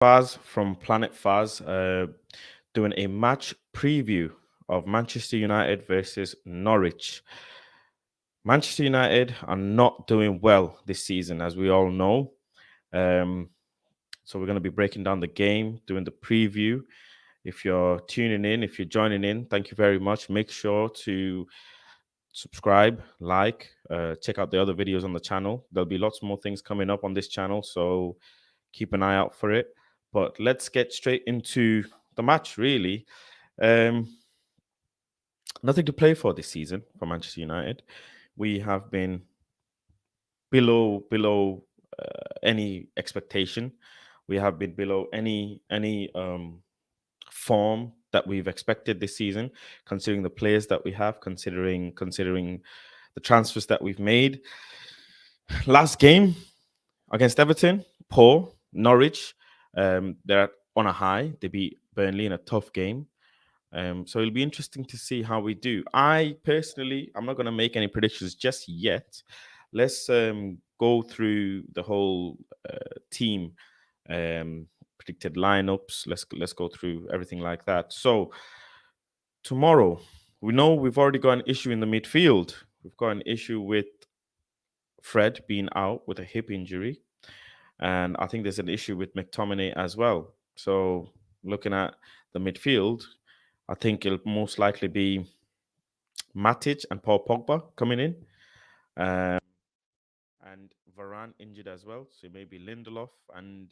Faz from PlanetFaz, doing a match preview of Manchester United versus Norwich. Manchester United are not doing well this season, as we all know. Um, so we're going to be breaking down the game, doing the preview. If you're tuning in, if you're joining in, thank you very much. Make sure to subscribe, like, check out the other videos on the channel. There'll be lots more things coming up on this channel, so keep an eye out for it. But let's get straight into the match, really. Um, Nothing to play for this season for Manchester United. We have been below any expectation. We have been below any form that we've expected this season, considering the players that we have, considering the transfers that we've made. Last game against Everton, poor. Norwich, they're on a high. They beat Burnley in a tough game. So it'll be interesting to see how we do. I personally, I'm not going to make any predictions just yet. Let's go through the whole team predicted lineups. Let's go through everything like that. So tomorrow, we know we've already got an issue in the midfield. We've got an issue with Fred being out with a hip injury. And I think there's an issue with McTominay as well. So looking at the midfield, I think it'll most likely be Matic and Paul Pogba coming in. And Varane injured as well. So maybe Lindelof and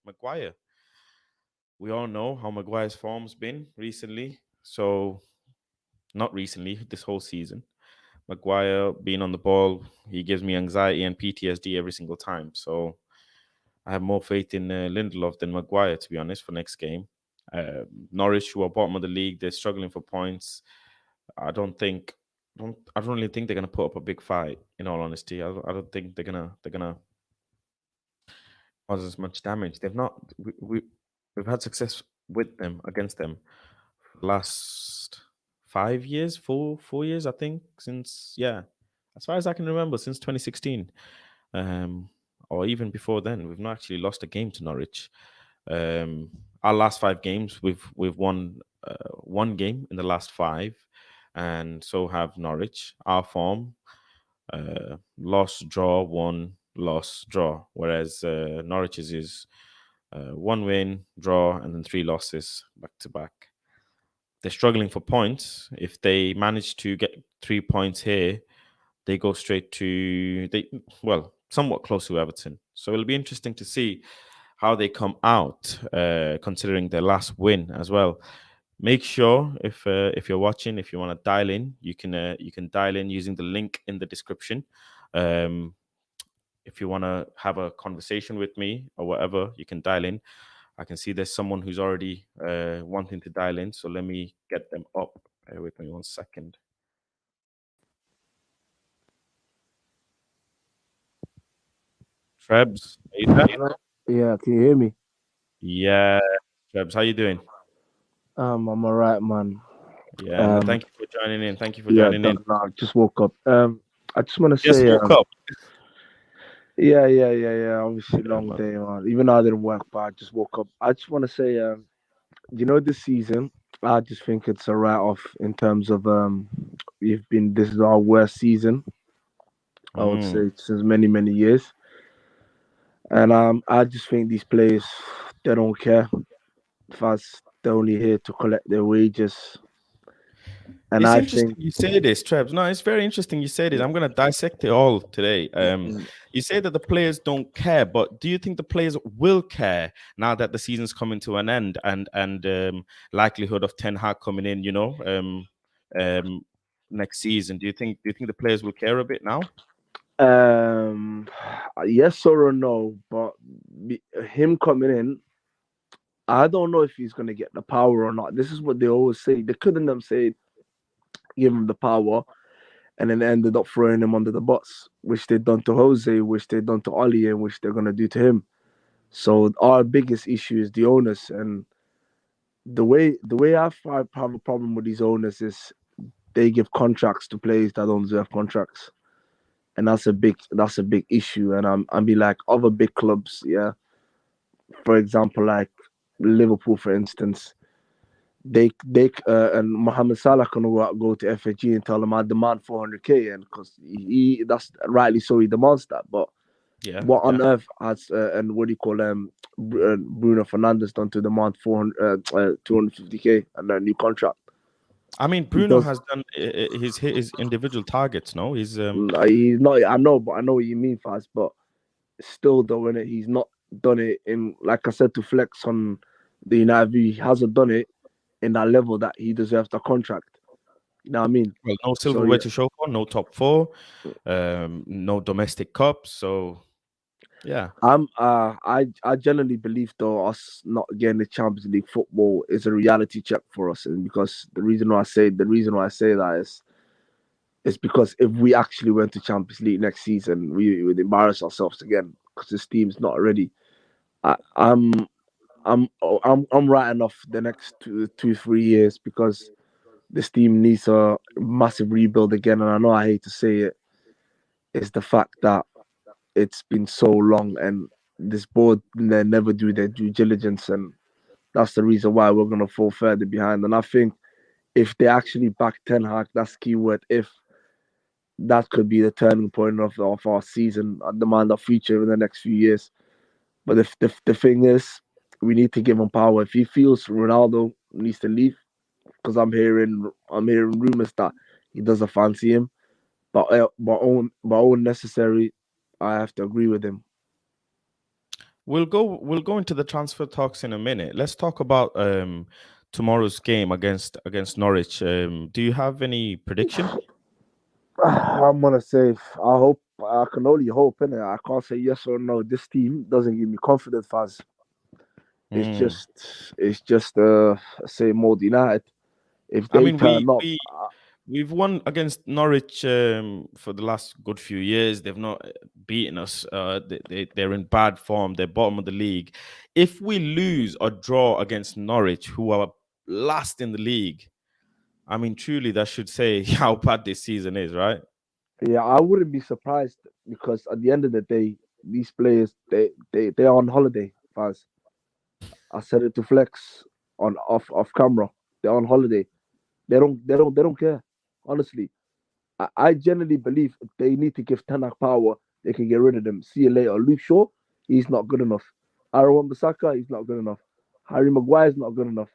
Maguire. We all know how Maguire's form's been recently. So not recently, this whole season. Maguire being on the ball, he gives me anxiety and PTSD every single time. So I have more faith in Lindelof than Maguire, to be honest, for next game. Norwich, who are bottom of the league, they're struggling for points. I don't really think they're gonna put up a big fight. In all honesty, I don't think they're gonna cause as much damage. They've not. We've had success with them against them for the last 5 years, four years, I think, since as far as I can remember, since 2016. Or even before then, we've not actually lost a game to Norwich. Our last 5 games, we've won one game in the last five, and so have Norwich. Our form: loss, draw, one, loss, draw. Whereas Norwich's is one win, draw, and then 3 losses back to back. They're struggling for points. If they manage to get 3 points here, they go straight to somewhat close to Everton. So it'll be interesting to see how they come out, considering their last win as well. Make sure if you're watching, if you want to dial in, you can dial in using the link in the description. Um, if you want to have a conversation with me or whatever, you can dial in. I can see there's someone who's already wanting to dial in, so let me get them up. Bear with me 1 second. Trebs, are you there? Yeah, can you hear me? Yeah, Trebs, how you doing? I'm alright, man. Yeah, no, Um, thank you for joining in. Thank you for yeah, joining in. done now. Just woke up. I just want to Just say, woke up. yeah. Obviously, Yeah, long man. day, man. Even though I didn't work, but I just woke up. I just want to say, this season, I just think it's a write-off in terms of we've been. This is our worst season, I would Mm. say, since many years. And I just think these players, they don't care. Fast, they're only here to collect their wages, and It's I interesting think. you say this, Trebs. No, it's very interesting you say this. I'm going to dissect it all today. You say that the players don't care, but do you think the players will care now that the season's coming to an end and likelihood of Ten Hag coming in? Um, next season. Do you think the players will care a bit now? Um, yes or no, but him coming in, I don't know if he's gonna get the power or not. This is what they always say. They couldn't have said give him the power, and then ended up throwing him under the bus, which they've done to Jose, which they've done to Oli, and which they're gonna do to him. So our biggest issue is the owners, and the way have a problem with these owners is they give contracts to players that don't deserve contracts, and that's a big issue. And I'm be like other big clubs, yeah. for example, like Liverpool, for instance, they and Mohamed Salah can go to FAG and tell them I demand 400k, and because that's rightly so, he demands that. But Yeah, what yeah. on earth has and what do you call Bruno Fernandes done to demand 250k and a new contract? I mean, He Bruno does. has done his individual targets. No, He's not. I know, but I know what you mean, Faz. But still, though, in it, he's not done it in, like I said, to flex on the United view. He hasn't done it in that level that he deserves the contract. You know what I mean? well, no So silverware yeah, to show for, no top four, no domestic cups. So yeah. I generally believe though us not getting the Champions League football is a reality check for us, and because the reason why I say that is because if we actually went to Champions League next season, we would embarrass ourselves again because this team's not ready. I, I'm I'm writing off the next 3 years because this team needs a massive rebuild again, and I know I hate to say it, is the fact that it's been so long and this board they never do their due diligence, and that's the reason why we're gonna fall further behind. And I think if they actually back Ten Hag, that's keyword if, that could be the turning point of our season and demand our future in the next few years. But the thing is, we need to give him power. If he feels Ronaldo needs to leave, because I'm hearing rumors that he doesn't fancy him, but necessary, I have to agree with him. We'll go into the transfer talks in a minute. Let's talk about tomorrow's game against Norwich. Do you have any prediction? I'm gonna say I hope. I can only hope, innit? I can't say yes or no. This team doesn't give me confidence, Faz. It's Mm. just same old United. If I they mean, turn up, we've won against Norwich for the last good few years. They've not beaten us. They're in bad form. They're bottom of the league. If we lose or draw against Norwich, who are last in the league, I mean, truly, that should say how bad this season is, right? yeah, I wouldn't be surprised because at the end of the day, these players they're on holiday, Faz. I said it to Flex on off camera. They're on holiday. They don't care. Honestly, I genuinely believe they need to give Tanak power. They can get rid of them. See you later. Luke Shaw, he's not good enough. Aaron Bissaka, he's not good enough. Harry Maguire's not good enough.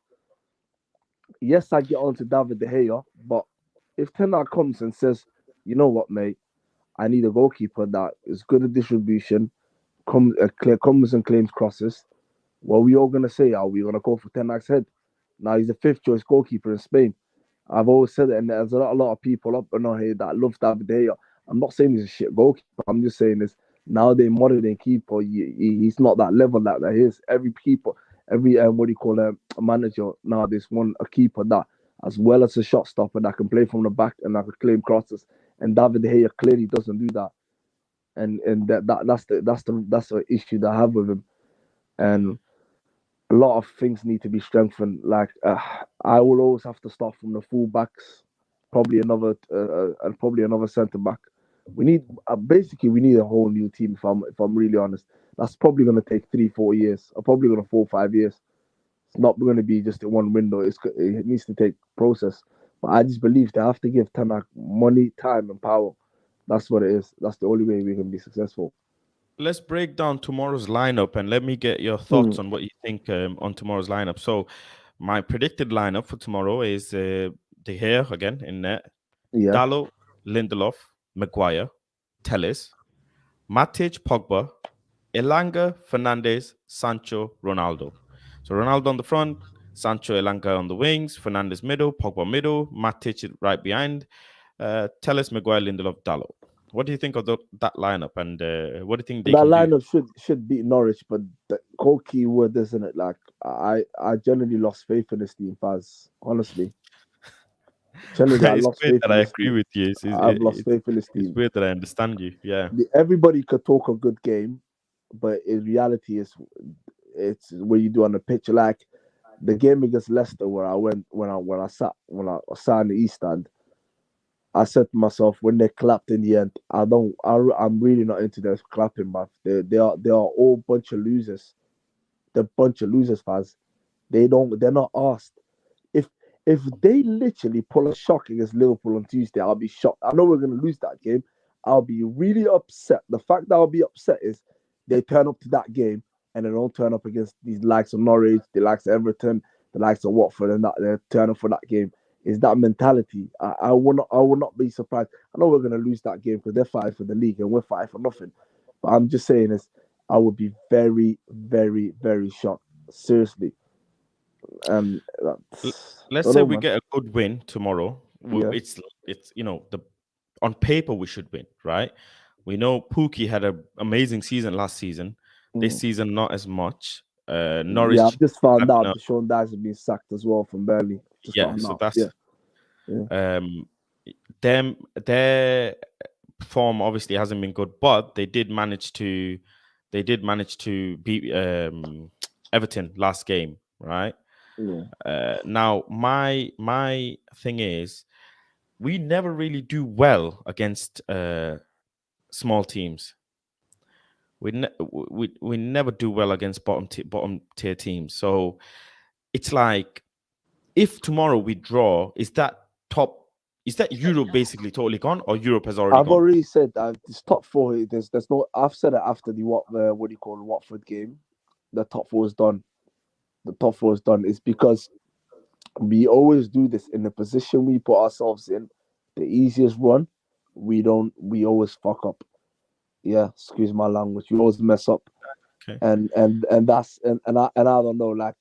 Yes, I get on to David De Gea, but if Tanak comes and says, you know what, mate, I need a goalkeeper that is good at distribution, comes and claims crosses. What are we all gonna say? Are we gonna go for Tenak's head? Now he's the fifth choice goalkeeper in Spain. I've always said it, and there's a lot of people up and on here that love David De Gea. I'm not saying he's a shit goalkeeper. I'm just saying this nowadays modern day keeper, he's not that level that he is. Every keeper, every what do you call a manager nowadays want a keeper that, as well as a shot stopper that can play from the back and that can claim crosses. And David De Gea clearly doesn't do that. And that's the issue that I have with him. And a lot of things need to be strengthened. Like I will always have to start from the full backs, probably another centre back. We need basically we need a whole new team. If I'm really honest, that's probably going to take 3 4 years. Or probably going to 4 5 years. It's not going to be just in one window. It needs to take process. But I just believe they have to give Tanak money, time, and power. That's what it is. That's the only way we can be successful. Let's break down tomorrow's lineup and let me get your Hmm. thoughts on what you think on tomorrow's lineup. So, my predicted lineup for tomorrow is De Gea again in net, Yeah. Dallo, Lindelof, Maguire, Telles, Matic, Pogba, Elanga, Fernandez, Sancho, Ronaldo. So Ronaldo on the front, Sancho, Elanga on the wings, Fernandez middle, Pogba middle, Matic right behind, Telles, Maguire, Lindelof, Dallo. What do you think of that lineup, and what do you think they That can do? lineup should beat Norwich, but the core key word isn't it? Like I generally lost faith in this team, Faz. Honestly, generally I It's lost weird faith that in I this agree team. with you. I've lost faith in this It's team. weird that I understand you. Yeah. Everybody could talk a good game, but in reality, it's what you do on the pitch. Like the game against Leicester, where I went when I sat in the East Stand. I said to myself when they clapped in the end, I'm really not into this clapping, man. They are all bunch of losers. they're a bunch of losers, fans. They're not asked. If if they literally pull a shock against Liverpool on Tuesday, I'll be shocked. I know we're gonna lose that game. I'll be really upset. The fact that I'll be upset is they turn up to that game and they don't turn up against these likes of Norwich, the likes of Everton, the likes of Watford, and that they turn up for that game. Is that mentality? I will not be surprised. I know we're gonna lose that game because they're fighting for the league and we're fighting for nothing. But I'm just saying this. I would be very, very, very shocked. Seriously. And L- I Let's don't say know, we man. get a good win tomorrow. Yeah. It's the on paper we should win, right? We know Pookie had an amazing season last season. This Mm. season, not as much. Yeah, Norwich I've just found having out a that Sean Dyche has been sacked as well from Burnley. Just yeah. found So out. Yeah. that's Yeah. um their form obviously hasn't been good, but they did manage to beat Everton last game, right? Yeah. Now my thing is we never really do well against small teams. We never do well against bottom tier teams. So it's like if tomorrow we draw, is that Europe basically totally gone, or Europe has already I've gone? already said that this top four. There's no. I've said it after the what do you call Watford game. The top four is done. The top four is done. It's because we always do this in the position we put ourselves in. The easiest run, we don't. We always fuck up. Yeah, excuse my language. We always mess up, Okay. and that's and I don't know. Like,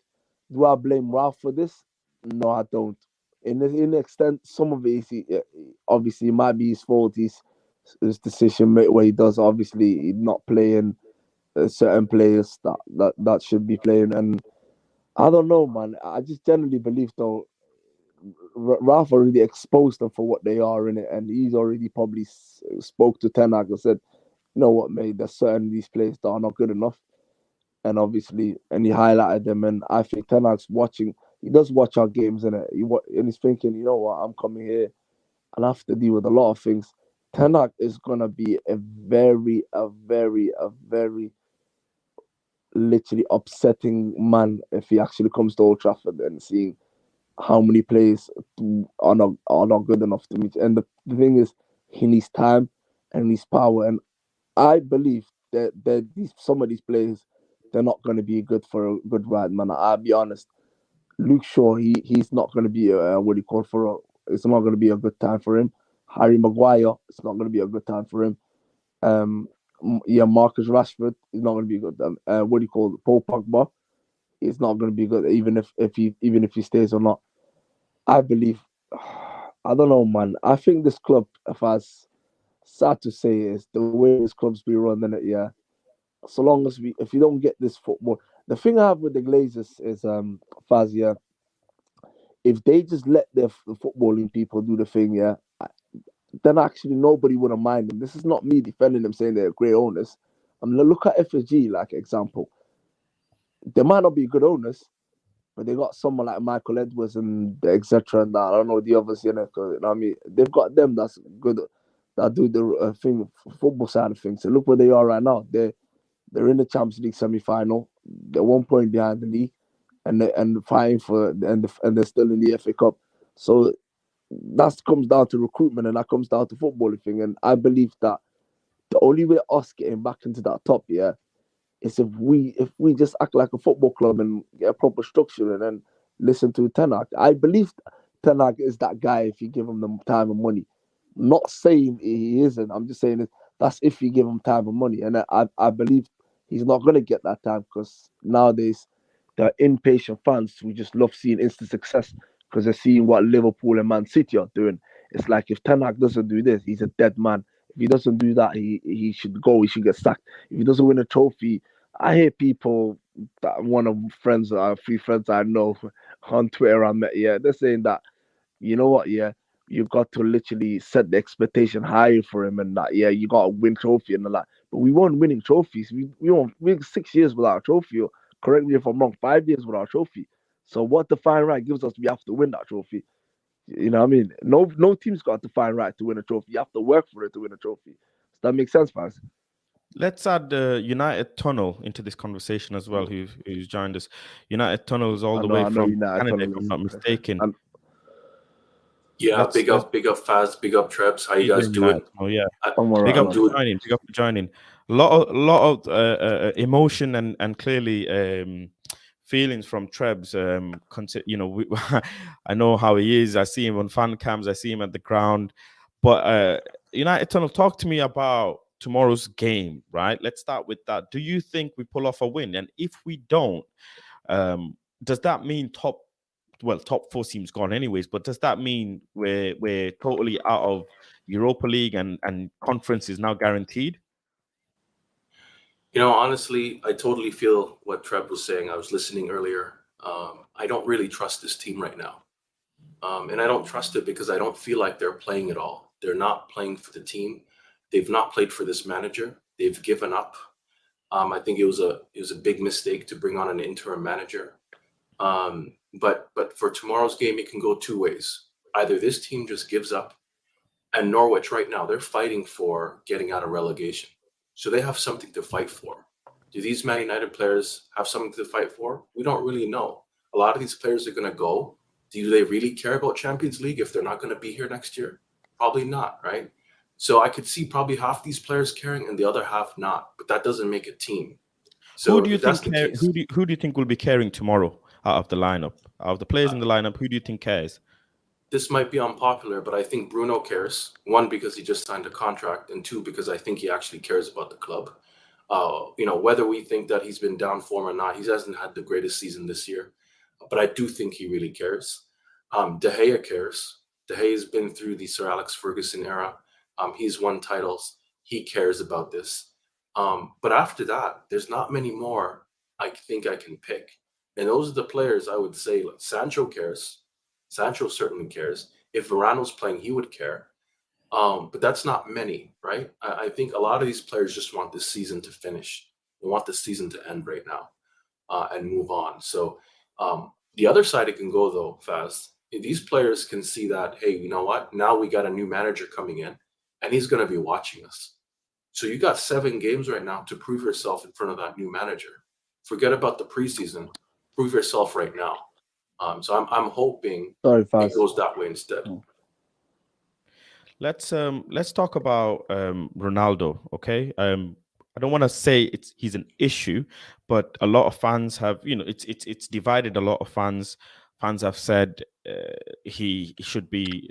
do I blame Ralph for this? No, I don't. In the extent, some of it is obviously it might be his fault. His decision made where he does obviously not playing certain players that should be playing, and I don't know, man. I just generally believe though Ralph already exposed them for what they are in it, and he's already probably spoke to Ten Hag and said, "You know what, mate? There's certain these players that are not good enough." And obviously, and he highlighted them. And I think Ten Hag's watching. He does watch our games, and and he's thinking, you know what, I'm coming here and I have to deal with a lot of things. Ten Hag is gonna be a very literally upsetting man if he actually comes to Old Trafford and seeing how many players are not good enough to meet. And the thing is, he needs time and he needs power. And I believe that some of these players they're not going to be good for a good ride, man. I'll be honest. Luke Shaw, he's not going to be what do you call for a. It's not going to be a good time for him. Harry Maguire, it's not going to be a good time for him. Um, yeah, Marcus Rashford is not going to be good. What do you call it? Paul Pogba is not going to be good, even if he stays or not. I believe. I don't know, man. I think this club, if I sad to say, is the way this club's be run, in it, yeah. So long as if you don't get this football, the thing I have with the Glazers is, Faz, yeah, if they just let their footballing people do the thing, yeah, then actually nobody would have mind them. This is not me defending them saying they're great owners. I'm gonna look at FSG like example. They might not be good owners, but they got someone like Michael Edwards and etc. And that. I don't know the others, you know what I mean? They've got them that's good, that do the thing, football side of things. So look where they are right now. They're in the Champions League semi final. They're 1 point behind the league, and fighting for and they're still in the FA Cup. So that comes down to recruitment and that comes down to footballing thing. And I believe that the only way us getting back into that top, yeah, is if we just act like a football club and get a proper structure and then listen to Ten Hag. I believe Ten Hag is that guy if you give him the time and money. I'm not saying he isn't. I'm just saying that's if you give him time and money. And I believe he's not going to get that time because nowadays the impatient fans who just love seeing instant success because they're seeing what Liverpool and Man City are doing. It's like if Ten Hag doesn't do this, he's a dead man. If he doesn't do that, he should go. He should get sacked. If he doesn't win a trophy, I hear people that one of friends, a few friends I know on Twitter I met, yeah, they're saying that you know what, yeah, you've got to literally set the expectation higher for him and that, yeah, you got to win trophy and all that. But we weren't winning trophies. We 6 years without a trophy. Or correct me if I'm wrong, 5 years without a trophy. So what the fine right gives us, we have to win that trophy. You know what I mean? No team's got the fine right to win a trophy. You have to work for it to win a trophy. Does that make sense, guys? Let's add the United Tunnel into this conversation as well, who's joined us. United Tunnel is all the way I know from United Canada, if Tunnel I'm is. not mistaken. And Yeah, Let's big up Faz, big up Trebs. How How you you guys doing, United doing? Tunnel? Yeah. I'm alright. Big I'm up for doing. joining. Big up for joining. A lot of emotion and clearly feelings from Trebs. I know how he is. I see him on fan cams. I see him at the ground. But United Tunnel, talk to me about tomorrow's game. Right. Let's start with that. Do you think we pull off a win? And if we don't, does that mean top four seems gone anyways, but does that mean we're totally out of Europa League and conference is now guaranteed? Honestly, I totally feel what Treb was saying. I was listening earlier. I don't really trust this team right now. And I don't trust it because I don't feel like they're playing at all. They're not playing for the team. They've not played for this manager. They've given up. I think it was a big mistake to bring on an interim manager. But for tomorrow's game, it can go two ways. Either this team just gives up, and Norwich right now, they're fighting for getting out of relegation. So they have something to fight for. Do these Man United players have something to fight for? We don't really know. A lot of these players are going to go. Do they really care about Champions League if they're not going to be here next year? Probably not, right? So I could see probably half these players caring and the other half not, but that doesn't make a team. Who So do you if that's think the case, who do you think will be caring tomorrow out of the lineup? Out of the players in the lineup, who do you think cares? this might be unpopular, but I think Bruno cares. One, because he just signed a contract, and two, because I think he actually cares about the club. Whether we think that he's been down form or not, he hasn't had the greatest season this year, but I do think he really cares. De Gea cares. De Gea's been through the Sir Alex Ferguson era. He's won titles. He cares about this. But after that, there's not many more I think I can pick. And those are the players I would say, like Sancho cares. Sancho certainly cares. If Varane was playing, he would care. But that's not many, right? I think a lot of these players just want this season to finish. They want the season to end right now and move on. So the other side it can go though, Faz. These players can see that, hey, you know what? Now we got a new manager coming in, and he's going to be watching us. So you got 7 games right now to prove yourself in front of that new manager. Forget about the preseason. Prove yourself right now. So I'm hoping sorry, it Faz. goes that way instead. Let's talk about Ronaldo, okay? I don't want to say he's an issue, but a lot of fans have, it's divided a lot of fans. Fans have said he should be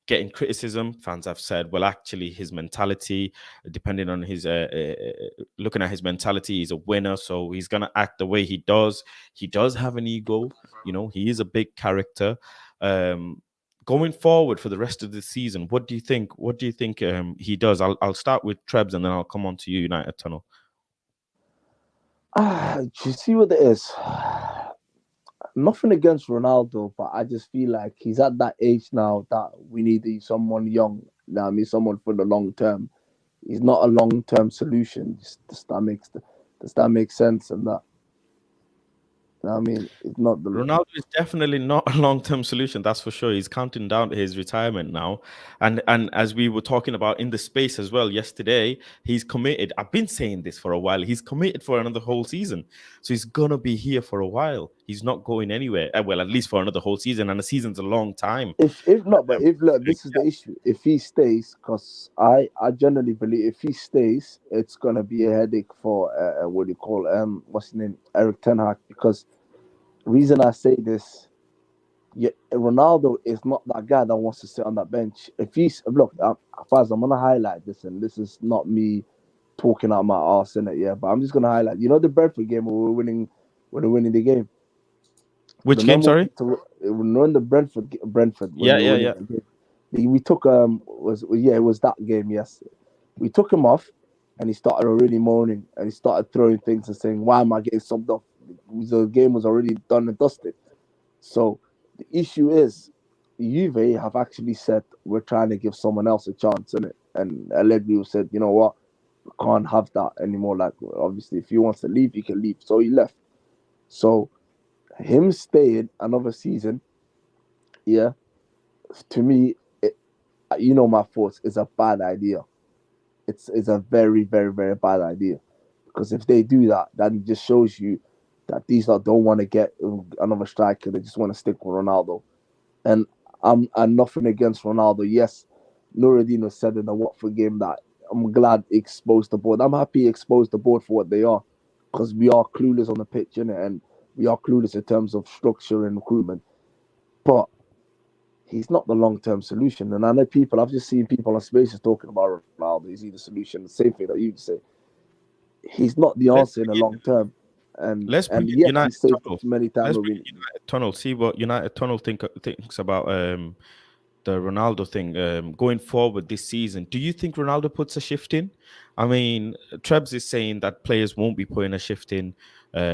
getting criticism. Fans have said, well, actually, his mentality, depending on his looking at his mentality, he's a winner, so he's gonna act the way he does. He does have an ego, he is a big character. Going forward for the rest of the season, what do you think? What do you think he does? I'll start with Trebs and then I'll come on to you, United Tunnel. Do you see what it is? Nothing against Ronaldo, but I just feel like he's at that age now that we need someone young. I mean, someone for the long term. He's not a long term solution. Does that make sense? And that, I mean, it's not the. Ronaldo is definitely not a long-term solution, that's for sure. He's counting down his retirement now. And as we were talking about in the space as well yesterday, he's committed. I've been saying this for a while. He's committed for another whole season. So he's gonna be here for a while. He's not going anywhere. Well, at least for another whole season. And a season's a long time. If not, but if look, this is the issue. If he stays, because I generally believe if he stays, it's gonna be a headache for what do you call what's his name, Eric Ten Hag. Because reason I say this, yeah, Ronaldo is not that guy that wants to sit on that bench. If he's look, Faz, I'm gonna highlight this, and this is not me talking out my arse in it, yeah. But I'm just gonna highlight. You know the Brentford game where we're winning the game. Which game, sorry? When the Brentford when Yeah, we were winning the game, we took it was that game. Yes, we took him off, and he started already moaning, and he started throwing things and saying, "Why am I getting subbed off?" The game was already done and dusted. So the issue is, Juve have actually said we're trying to give someone else a chance in it, and Allegri said, "You know what? We can't have that anymore. Like, obviously, if he wants to leave, he can leave." So he left. So him staying another season, yeah, to me, my thoughts, is a bad idea. it's a very, very, very bad idea. Because if they do that, that just shows you that these lot don't want to get another striker. They just want to stick with Ronaldo. And I'm nothing against Ronaldo. Yes, Nuruddin said in the Watford game that I'm glad he exposed the board. I'm happy he exposed the board for what they are, because we are clueless on the pitch, innit? And we are clueless in terms of structure and recruitment. But he's not the long term solution. And I know I've just seen people on spaces talking about Ronaldo. Is he the solution? The same thing that you say. He's not the Let's answer in the bring in long term. And let's bring and in yes, he United saved Tunnel. us many times. Let's bring in United Tunnel. See what United Tunnel thinks about the Ronaldo thing going forward this season. Do you think Ronaldo puts a shift in? I mean, Trebs is saying that players won't be putting a shift in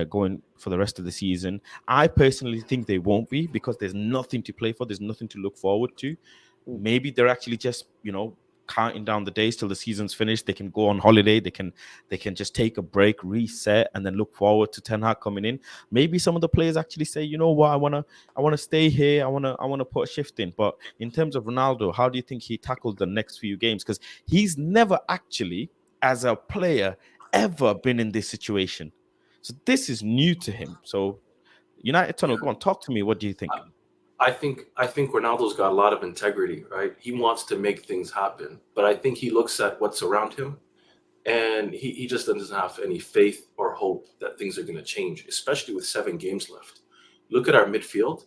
going for the rest of the season. I personally think they won't be, because there's nothing to play for. There's nothing to look forward to. Maybe they're actually just, counting down the days till the season's finished. They can go on holiday. They can just take a break, reset, and then look forward to Ten Hag coming in. Maybe some of the players actually say, you know what, I wanna stay here. I wanna put a shift in. But in terms of Ronaldo, how do you think he tackled the next few games? Because he's never actually, as a player, ever been in this situation. So this is new to him. So United Tunnel, go on, talk to me. What do you think? I think Ronaldo's got a lot of integrity, right? He wants to make things happen, but I think he looks at what's around him, and he just doesn't have any faith or hope that things are going to change, especially with 7 games left. Look at our midfield,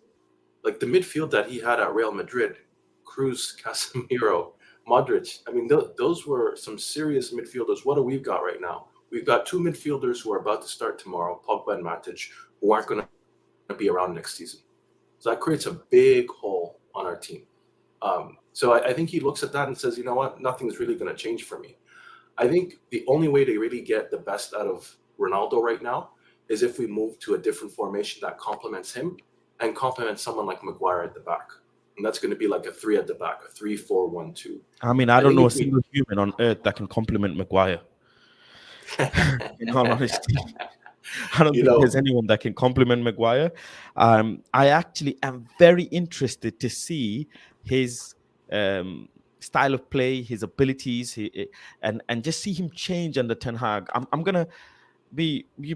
like the midfield that he had at Real Madrid: Cruz, Casemiro, Modric. I mean, those were some serious midfielders. What do we've got right now? We've got 2 midfielders who are about to start tomorrow, Pogba and Matic, who aren't going to be around next season. So that creates a big hole on our team. So I think he looks at that and says, you know what, nothing's really going to change for me. I think the only way to really get the best out of Ronaldo right now is if we move to a different formation that complements him and complements someone like Maguire at the back. And that's going to be like a 3 at the back, a 3-4-1-2. I mean, I I don't think know a if we, single human on earth that can compliment Maguire. In all honesty, I don't you think know, there's anyone that can compliment Maguire. I actually am very interested to see his um, style of play, his abilities, and just see him change under Ten Hag. I'm gonna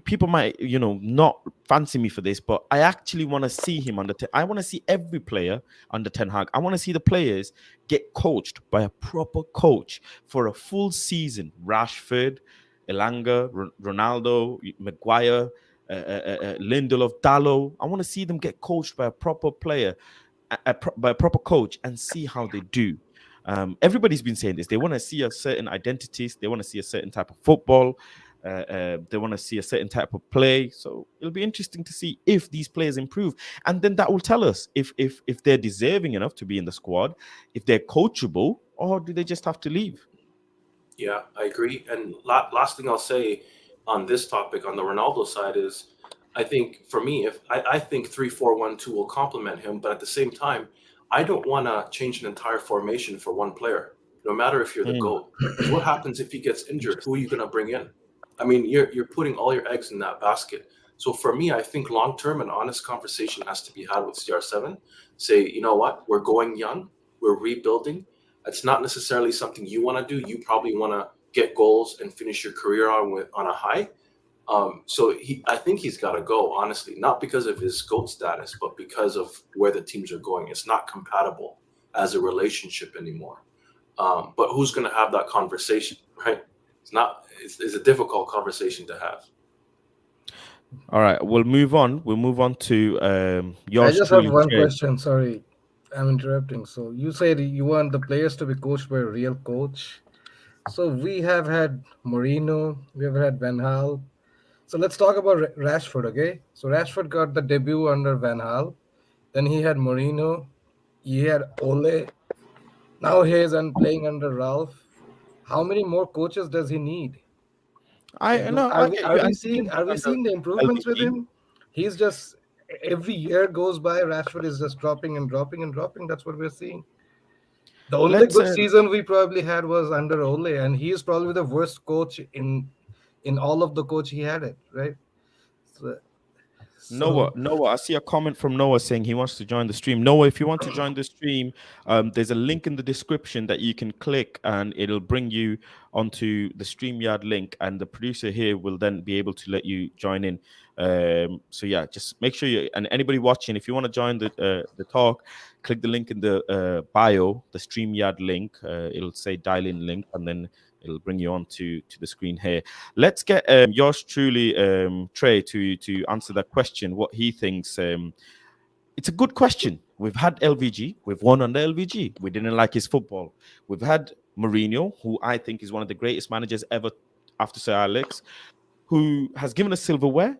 people might not fancy me for this, but I actually want to see him I want to see every player under Ten Hag. I want to see the players get coached by a proper coach for a full season. Rashford, Elanga, Ronaldo, Maguire, Lindelof, Dallo. I want to see them get coached by a proper player, by a proper coach, and see how they do. Everybody's been saying this. They want to see a certain identities. They want to see a certain type of football. They want to see a certain type of play. So it'll be interesting to see if these players improve, and then that will tell us if they're deserving enough to be in the squad, if they're coachable, or do they just have to leave? yeah, I agree. And last thing I'll say on this topic on the Ronaldo side is, I think for me, if I think 3-4-1-2 will complement him, but at the same time, I don't want to change an entire formation for one player, no matter if you're the Hmm, GOAT. Because what happens if he gets injured? Who are you interesting. going to bring in? I mean, you're putting all your eggs in that basket. So for me, I think long term, an honest conversation has to be had with CR7. Say, you know what, we're going young, we're rebuilding. It's not necessarily something you want to do. You probably want to get goals and finish your career on a high. So I think he's got to go, honestly, not because of his GOAT status, but because of where the teams are going. It's not compatible as a relationship anymore. But who's going to have that conversation, right? It's not. It's a difficult conversation to have. All right, we'll move on. We'll move on to I yours just have truly, one Trey. question. Sorry, I'm interrupting. So you said you want the players to be coached by a real coach. So we have had Mourinho, we have had Van Gaal. So let's talk about Rashford, okay? So Rashford got the debut under Van Gaal. Then he had Mourinho. He had Ole. Now he is playing under Ralph. How many more coaches does he need? I Do no, are I we get are you. we And he seeing did are that we under seeing the improvements with LVP. him? He's just every year goes by, Rashford is just dropping and dropping and dropping. That's what we're seeing. The only Let's good season we probably had was under Ole, and he is probably the worst coach in all of the coach he had it, right? So, Noah, So Noah, I see a comment from Noah saying he wants to join the stream. Noah, if you want to join the stream, there's a link in the description that you can click and it'll bring you onto the StreamYard link, and the producer here will then be able to let you join in. So yeah, just make sure you, and anybody watching, if you want to join the talk, click the link in the bio, the StreamYard link. It'll say dial in link, and then it'll bring you on to the screen here. Let's get yours truly, Trey, to answer that question. What he thinks. It's a good question. We've had LVG. We've won under LVG. We didn't like his football. We've had Mourinho, who I think is one of the greatest managers ever after Sir Alex, who has given us silverware,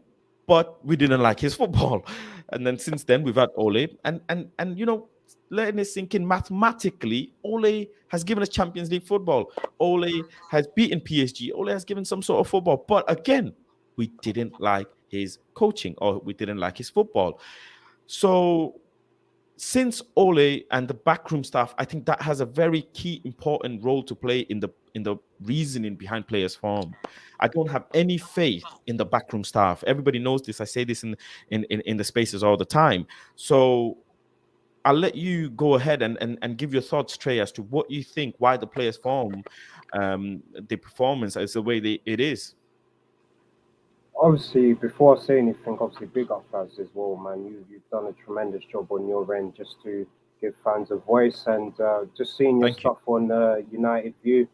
but we didn't like his football. And then since then we've had Ole, and you know, letting it sink in mathematically, Ole has given us Champions League football. Ole has beaten PSG. Ole has given some sort of football, but again, we didn't like his coaching or we didn't like his football. So since Ole and the backroom staff, I think that has a very key, important role to play in the reasoning behind players' form. I don't have any faith in the backroom staff. Everybody knows this. I say this in the spaces all the time. So I'll let you go ahead and give your thoughts, Trey, as to what you think, why the players' form, the performance is the way it is. Obviously, before I say anything, obviously big up Faz as well, man. You've done a tremendous job on your end just to give fans a voice, and just seeing your Thank you. stuff on United View.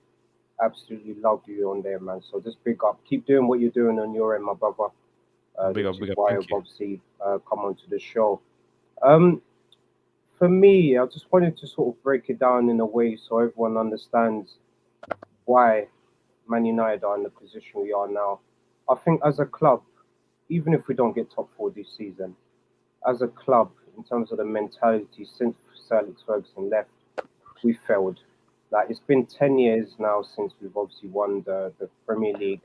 Absolutely love you on there, man. So just big up. Keep doing what you're doing on your end, my brother. Big up, Which is big up. why Thank I've you. obviously come onto the show. Um, for me, I just wanted to sort of break it down in a way so everyone understands why Man United are in the position we are now. I think as a club, even if we don't get top four this season, as a club, in terms of the mentality since Sir Alex Ferguson left, we failed. Like it's been 10 years now since we've obviously won the Premier League,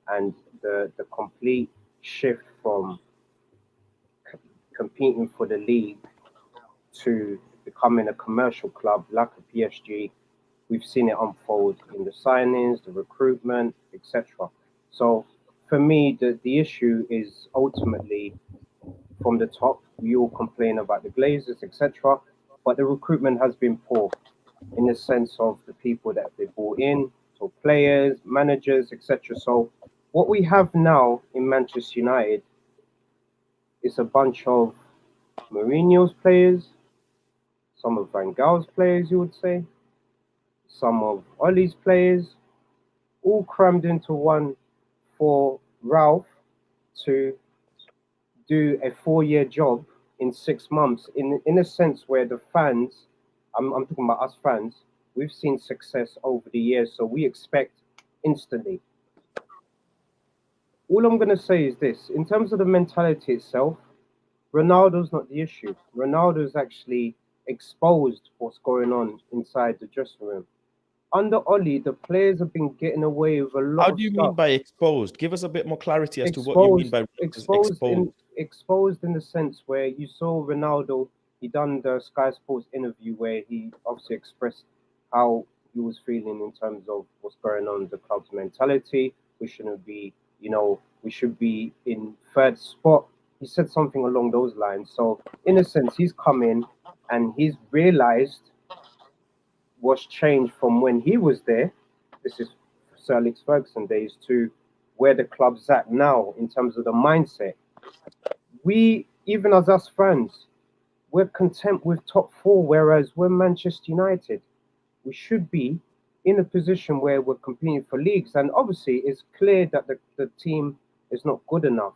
and the complete shift from competing for the league to becoming a commercial club like a PSG. We've seen it unfold in the signings, the recruitment, etc. So for me, the issue is ultimately from the top. We all complain about the Glazers, etc. But the recruitment has been poor in the sense of the people that they brought in, so players, managers, etc. So what we have now in Manchester United is a bunch of Mourinho's players, some of Van Gaal's players, you would say, some of Ollie's players, all crammed into one for Ralph to do a 4 year job in 6 months in a sense where the fans, I'm talking about us fans, we've seen success over the years, so we expect instantly. All I'm going to say is this: in terms of the mentality itself, Ronaldo's not the issue. Ronaldo's actually exposed what's going on inside the dressing room. Under Ollie, the players have been getting away with a lot How of do you mean stuff. by exposed? Give us a bit more clarity as to what you mean exposed by exposed exposed. in exposed in the sense where you saw Ronaldo, he done the Sky Sports interview where he obviously expressed how he was feeling in terms of what's going on, the club's mentality. We shouldn't be, we should be in third spot. He said something along those lines. So in a sense, he's come in and he's realized what's changed from when he was there. This is Sir Alex Ferguson days to where the club's at now in terms of the mindset. We, even as us fans, we're content with top four, whereas we're Manchester United. We should be in a position where we're competing for leagues. And obviously, it's clear that the team is not good enough.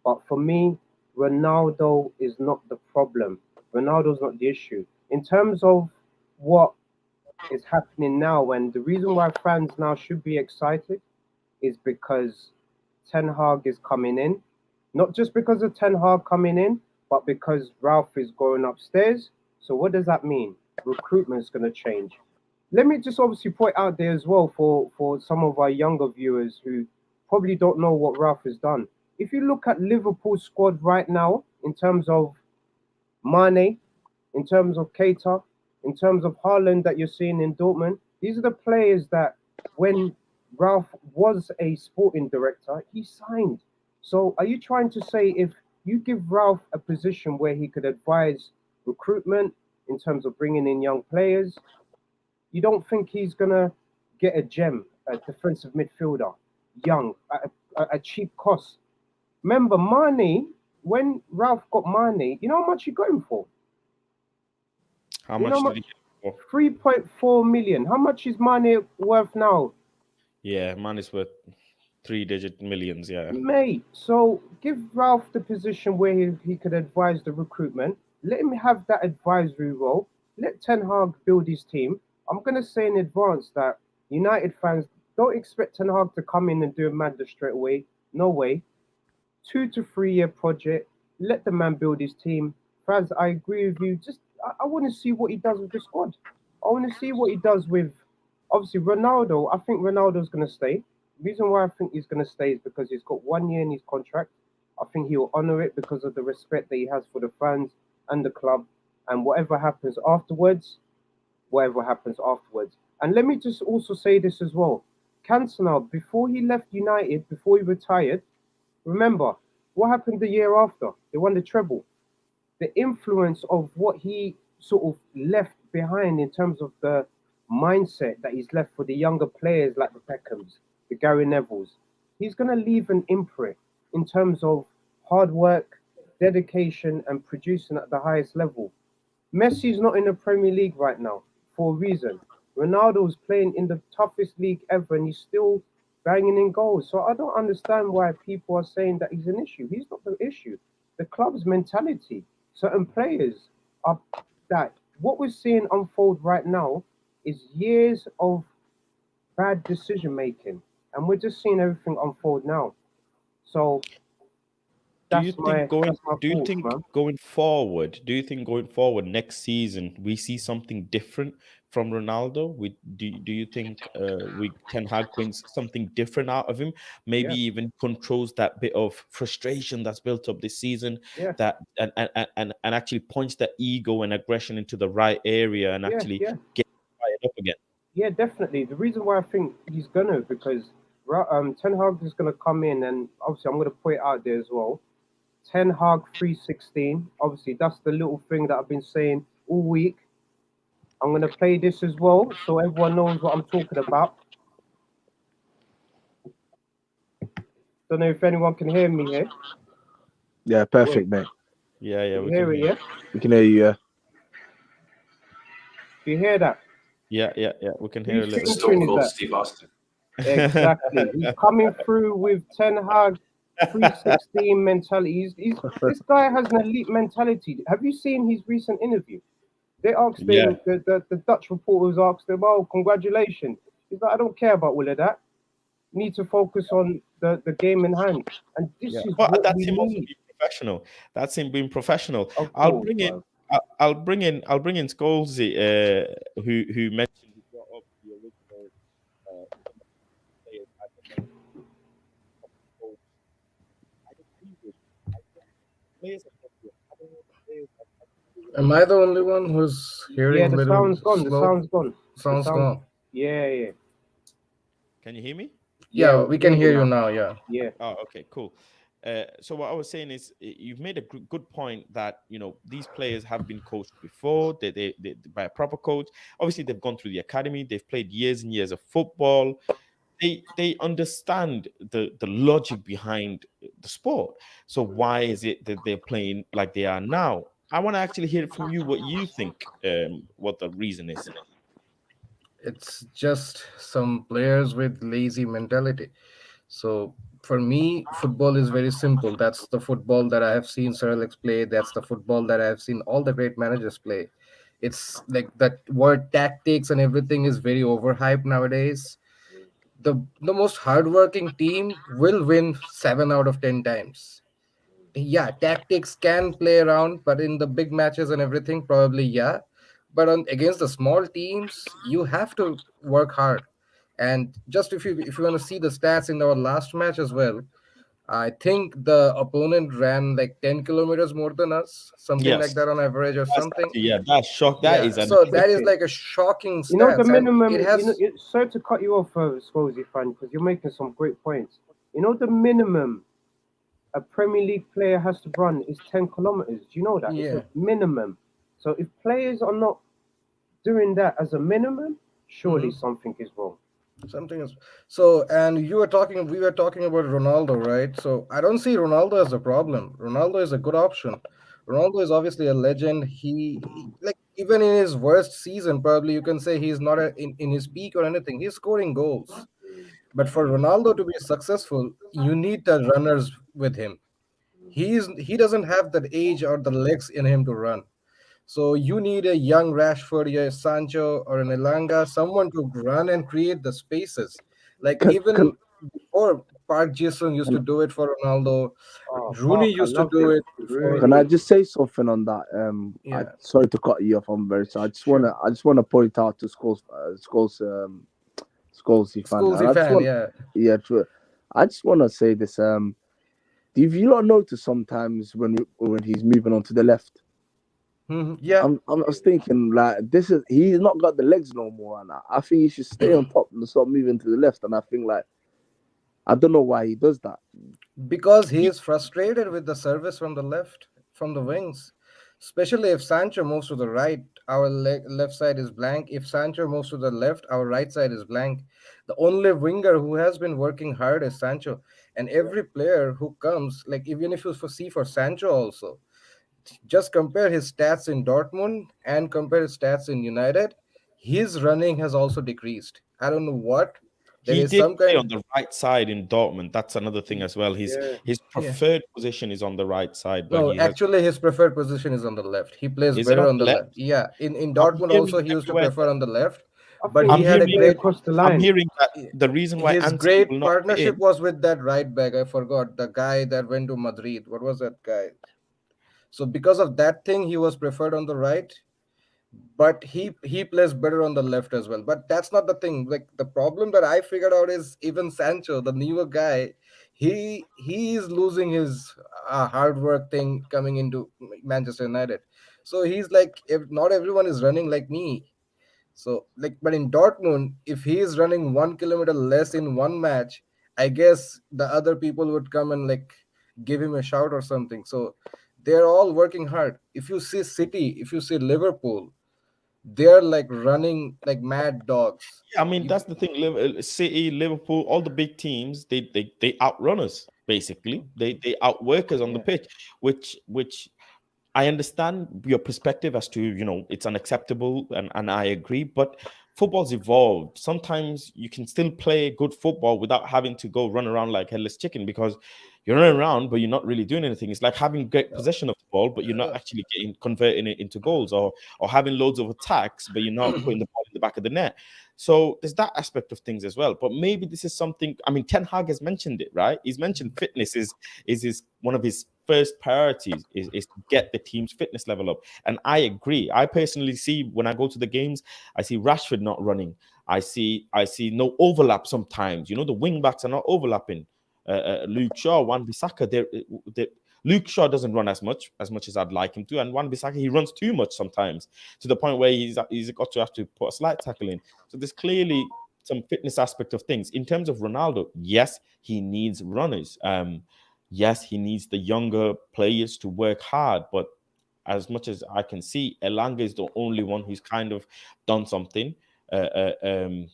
But for me, Ronaldo is not the problem. Ronaldo's not the issue. In terms of what is happening now, and the reason why fans now should be excited is because Ten Hag is coming in. Not just because of Ten Hag coming in, but because Ralph is going upstairs. So what does that mean? Recruitment is going to change. Let me just obviously point out there as well for some of our younger viewers who probably don't know what Ralph has done. If you look at Liverpool's squad right now, in terms of Mane, in terms of Keita, in terms of Haaland that you're seeing in Dortmund, these are the players that when Ralph was a sporting director, he signed. So are you trying to say if You give Ralph a position where he could advise recruitment in terms of bringing in young players. You don't think he's gonna get a gem, a defensive midfielder, young, at a cheap cost? Remember, Mane, when Ralph got Mane, you know how much he got him for? How You know how much did much? he get for? 3.4 million. How much is Mane worth now? Yeah, man is worth 3-digit millions. Yeah. Mate, so give Ralph the position where he could advise the recruitment. Let him have that advisory role. Let Ten Hag build his team. I'm going to say in advance that United fans don't expect Ten Hag to come in and do a madness straight away. No way. 2 to 3 year project. Let the man build his team. Fans, I agree with you. Just I want to see what he does with the squad. I want to see what he does with obviously Ronaldo. I think Ronaldo's going to stay. The reason why I think he's going to stay is because he's got 1 year in his contract. I think he will honour it because of the respect that he has for the fans and the club. And whatever happens afterwards, whatever happens afterwards. And let me just also say this as well. Cantona, before he left United, before he retired, remember what happened the year after? They won the treble. The influence of what he sort of left behind in terms of the mindset that he's left for the younger players like the Beckhams, the Gary Nevilles. He's going to leave an imprint in terms of hard work, dedication, and producing at the highest level. Messi's not in the Premier League right now for a reason. Ronaldo's playing in the toughest league ever and he's still banging in goals. So I don't understand why people are saying that he's an issue. He's not the issue. The club's mentality. Certain players are that. What we're seeing unfold right now is years of bad decision making. And we're just seeing everything unfold now. So Do you that's my thoughts, man. going forward? Do you think going forward next season we see something different from Ronaldo? Do you think we Ten Hag brings something different out of him? Maybe Yeah, even controls that bit of frustration that's built up this season, yeah, that and actually points that ego and aggression into the right area and yeah, actually yeah. get fired up again. Yeah, definitely. The reason why I think he's gonna because Ten Hag is gonna come in and obviously I'm gonna put it out there as well. Ten Hag 316. Obviously, that's the little thing that I've been saying all week. I'm gonna play this as well so everyone knows what I'm talking about. Don't know if anyone can hear me here. Yeah, perfect, mate. Yeah, yeah, You we hear can it, hear. yeah? We can hear you. Do you hear that? Yeah, we can hear a Whose little. theme Stone tune is Cold that? Steve Austin. Exactly. He's coming through with Ten Hag 316 mentality. This guy has an elite mentality. Have you seen his recent interview? They asked Yeah, him, the Dutch reporters asked him, oh, congratulations. He's like, I don't care about all of that. Need to focus on the game in hand. And this yeah. is But what we that's him also need. being professional. That's him being professional. Of I'll course, bring in. bro. I'll bring in Scholesy, who mentioned he brought up the original players at the moment. I agree with. I think players are not. I don't know the players are. Am I the only one who's Yeah, hearing the little sound's gone. The slow? sound's gone. The Sound's sound. gone. Yeah, yeah. Can you hear me? Yeah, Yeah, we we can hear can you hear you now. now. Yeah. Yeah, Oh, okay, cool. So what I was saying is, you've made a good point that these players have been coached before. They by a proper coach. Obviously, they've gone through the academy. They've played years and years of football. They understand the logic behind the sport. So why is it that they're playing like they are now? I want to actually hear from you what you think. What the reason is. It's just some players with lazy mentality. So for me, football is very simple. That's the football that I have seen Sir Alex play. That's the football that I have seen all the great managers play. It's like that word tactics and everything is very overhyped nowadays. The most hardworking team will win 7 out of 10 times. Yeah, tactics can play around, but in the big matches and everything, probably yeah. But on against the small teams, you have to work hard. And just if you want to see the stats in our last match as well, I think the opponent ran like 10 kilometers more than us, something like Yes, that on average or that's something. actually, yeah, that's shock. That Yeah, is an so that is okay. like a shocking You know the stats, and it minimum. has Sorry to cut you off, Scozy fan, because you're making some great points. You know the minimum a Premier League player has to run is 10 kilometers. Do you know that? It's Yeah. a minimum. So if players are not doing that as a minimum, surely Hmm. something is wrong. Something is so, and we were talking about Ronaldo, right? So I don't see Ronaldo as a problem. Ronaldo is a good option. Ronaldo is obviously a legend. Like even in his worst season, probably you can say he's not in his peak or anything. He's scoring goals. But for Ronaldo to be successful, you need the runners with him. He doesn't have that age or the legs in him to run. So you need a young Rashford, a Sancho, or an Elanga, someone to run and create the spaces. Like Can even can before Park Ji-sung used to can, do it for Ronaldo, Oh, Rooney Park, I used to love do him. it before. can I Rooney. just say something on that? I Yeah, sorry to cut you off. I'm very sorry. sure. I just wanna point out to Scholes fan, and Schoolsy I just fan, want, yeah. yeah, true. I just wanna say this. Do you not notice sometimes when he's moving on to the left? Yeah, I was thinking like this is he's not got the legs no more, and I think he should stay on top and stop moving to the left. And I think like I don't know why he does that. because he is frustrated with the service from the left, from the wings. Especially if Sancho moves to the right, our left side is blank. If Sancho moves to the left, our right side is blank. The only winger who has been working hard is Sancho. And every player who comes, like even if you see for Sancho also, just compare his stats in Dortmund and compare his stats in United. His running has also decreased. I don't know what. There He is did some play on kind. the right side in Dortmund. That's another thing as well. Yeah. His Yeah. preferred position is on the right side, but No, he has. actually, his preferred position is on the left. He plays Is it better on on the the left. left? Yeah, in I'm Dortmund hearing also he used to everywhere. prefer on the left, I but think he I'm he had can a hearing. play great. across the I'm line. hearing that the reason why His Anthony will great not fit partnership in. was with that right back. I forgot the guy that went to Madrid. What was that guy? So because of that thing, he was preferred on the right, but he plays better on the left as well. But that's not the thing. Like the problem that I figured out is even Sancho, the newer guy, he is losing his hard work thing coming into Manchester United. So he's like, if not everyone is running like me. So like, but in Dortmund, if he is running 1 kilometer less in one match, I guess the other people would come and like give him a shout or something. So they're all working hard. If you see City, if you see Liverpool, they're like running like mad dogs. I mean, You, that's the thing. City, Liverpool, all the big teams, they outrun us basically. They outwork us on the yeah, pitch, which I understand your perspective as to, it's unacceptable, and I agree, but football's evolved. Sometimes you can still play good football without having to go run around like headless chicken, because you're running around, but you're not really doing anything. It's like having great no, possession of the ball, but you're not actually converting it into goals, or having loads of attacks, but you're not putting the ball in the back of the net. So there's that aspect of things as well. But maybe this is something. I mean, Ten Hag has mentioned it, right? He's mentioned fitness is his one of his first priorities is to get the team's fitness level up. And I agree. I personally see, when I go to the games, I see Rashford not running. I see no overlap sometimes. The wing backs are not overlapping. Luke Shaw, Wan Bissaka, Luke Shaw doesn't run as much as I'd like him to, and Wan Bissaka, he runs too much sometimes, to the point where he's got to have to put a slight tackle in. So there's clearly some fitness aspect of things. In terms of Ronaldo, yes, he needs runners. Yes, he needs the younger players to work hard, but as much as I can see, Elanga is the only one who's kind of done something. Uh, uh, um,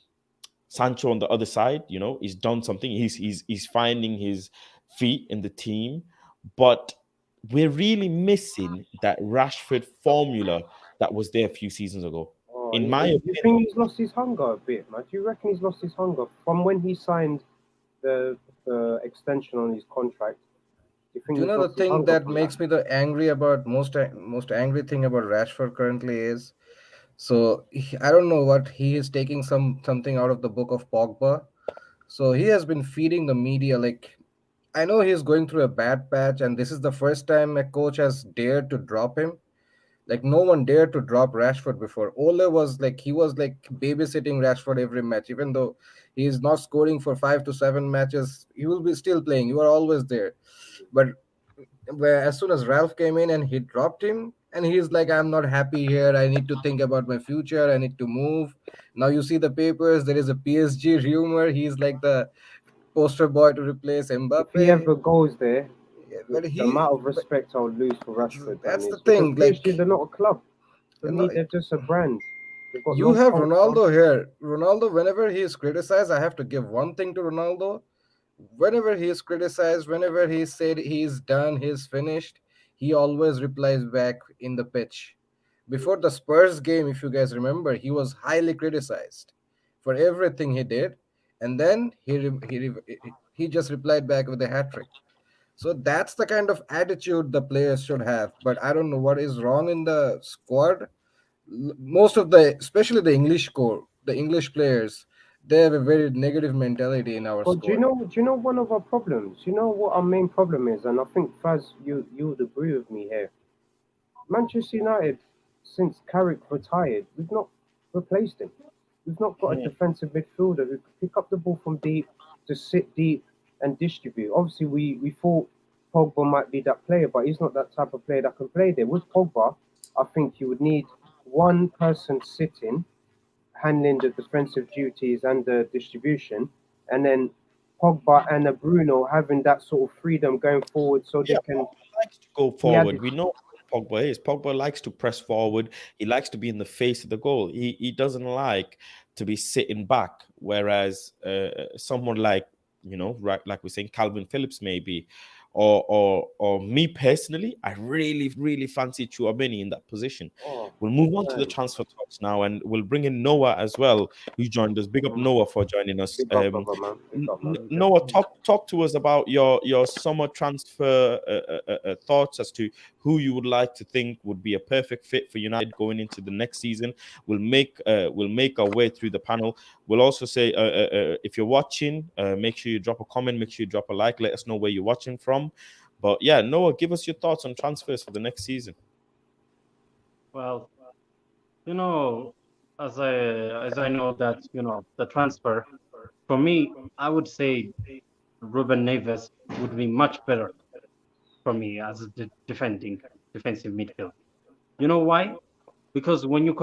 Sancho on the other side, he's done something. He's finding his feet in the team, but we're really missing that Rashford formula that was there a few seasons ago. Oh, In my you opinion, think he's lost his hunger a bit, man? Do you reckon he's lost his hunger from when he signed the extension on his contract? Do you think do you he's know the lost his thing hunger that from that? makes me the angry about most angry thing about Rashford currently is, so I don't know what he is taking something out of the book of Pogba. So he has been feeding the media like, I know he's going through a bad patch, and this is the first time a coach has dared to drop him. Like no one dared to drop Rashford before. Ole was like, he was like babysitting Rashford every match, even though he is not scoring for 5 to 7 matches. He will be still playing. You are always there. But where as soon as Ralph came in and he dropped him, and he's like, I'm not happy here. I need to think about my future. I need to move. Now you see the papers. There is a PSG rumor. He's like the poster boy to replace If he Mbappe. ever goes there, but The amount of respect I would lose for Rashford, man, that's the is because thing. Like, PSG, they're not a club. For me, you they're just a brand. They've got you no have culture. Ronaldo here. Ronaldo, whenever he is criticized, I have to give one thing to Ronaldo. Whenever he is criticized, whenever he said he's done, he's finished, he always replies back in the pitch. Before the Spurs game, if you guys remember, he was highly criticized for everything he did, and then he just replied back with a hat trick. So that's the kind of attitude the players should have. But I don't know what is wrong in the squad. Most of the, especially the English core, the English players, they have a very negative mentality in our But squad. do you know one of our problems? You know what our main problem is, and I think Faz, you would agree with me here. Manchester United, since Carrick retired, we've not replaced him. We've not got a defensive midfielder who can pick up the ball from deep, to sit deep and distribute. Obviously, we thought Pogba might be that player, but he's not that type of player that can play there. With Pogba, I think you would need one person sitting, handling the defensive duties and the distribution, and then Pogba and a Bruno having that sort of freedom going forward so Yeah, they can. Pogba likes to go He had forward. We know who Pogba is. Pogba likes to press forward. He likes to be in the face of the goal. He doesn't like to be sitting back. Whereas someone like, right, like we're saying, Calvin Phillips maybe, or me personally, I really really fancy Chouameni in that position. oh We'll move on to the man, transfer talks now, and we'll bring in Noah as well, who joined us. Big up mm, Noah for joining us. big up, brother, man, big up, man. Noah, talk to us about your summer transfer thoughts as to who you would like to think would be a perfect fit for United going into the next season. We'll make our way through the panel. We'll also say if you're watching, make sure you drop a comment, make sure you drop a like, let us know where you're watching from. But yeah, Noah, give us your thoughts on transfers for the next season. Well, you know, as I know that the transfer for me, I would say Ruben Neves would be much better for me as a defensive midfield. You know why? Because when you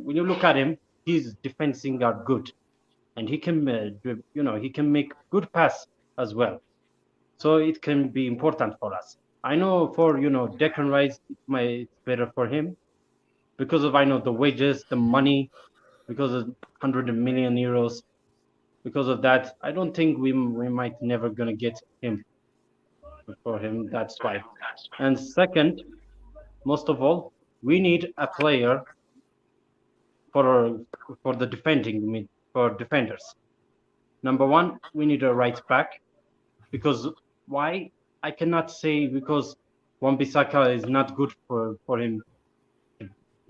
look at him, his defending are good, and he can he can make good pass as well. So it can be important for us. I know for Declan Rice, it's better for him because of I know the wages, the money, because of 100 million euros. Because of that, I don't think we might never gonna get him for him. That's why. And second, most of all, we need a player for for the for defenders. Number one, we need a right back because why? I cannot say because Wan-Bissaka is not good for him.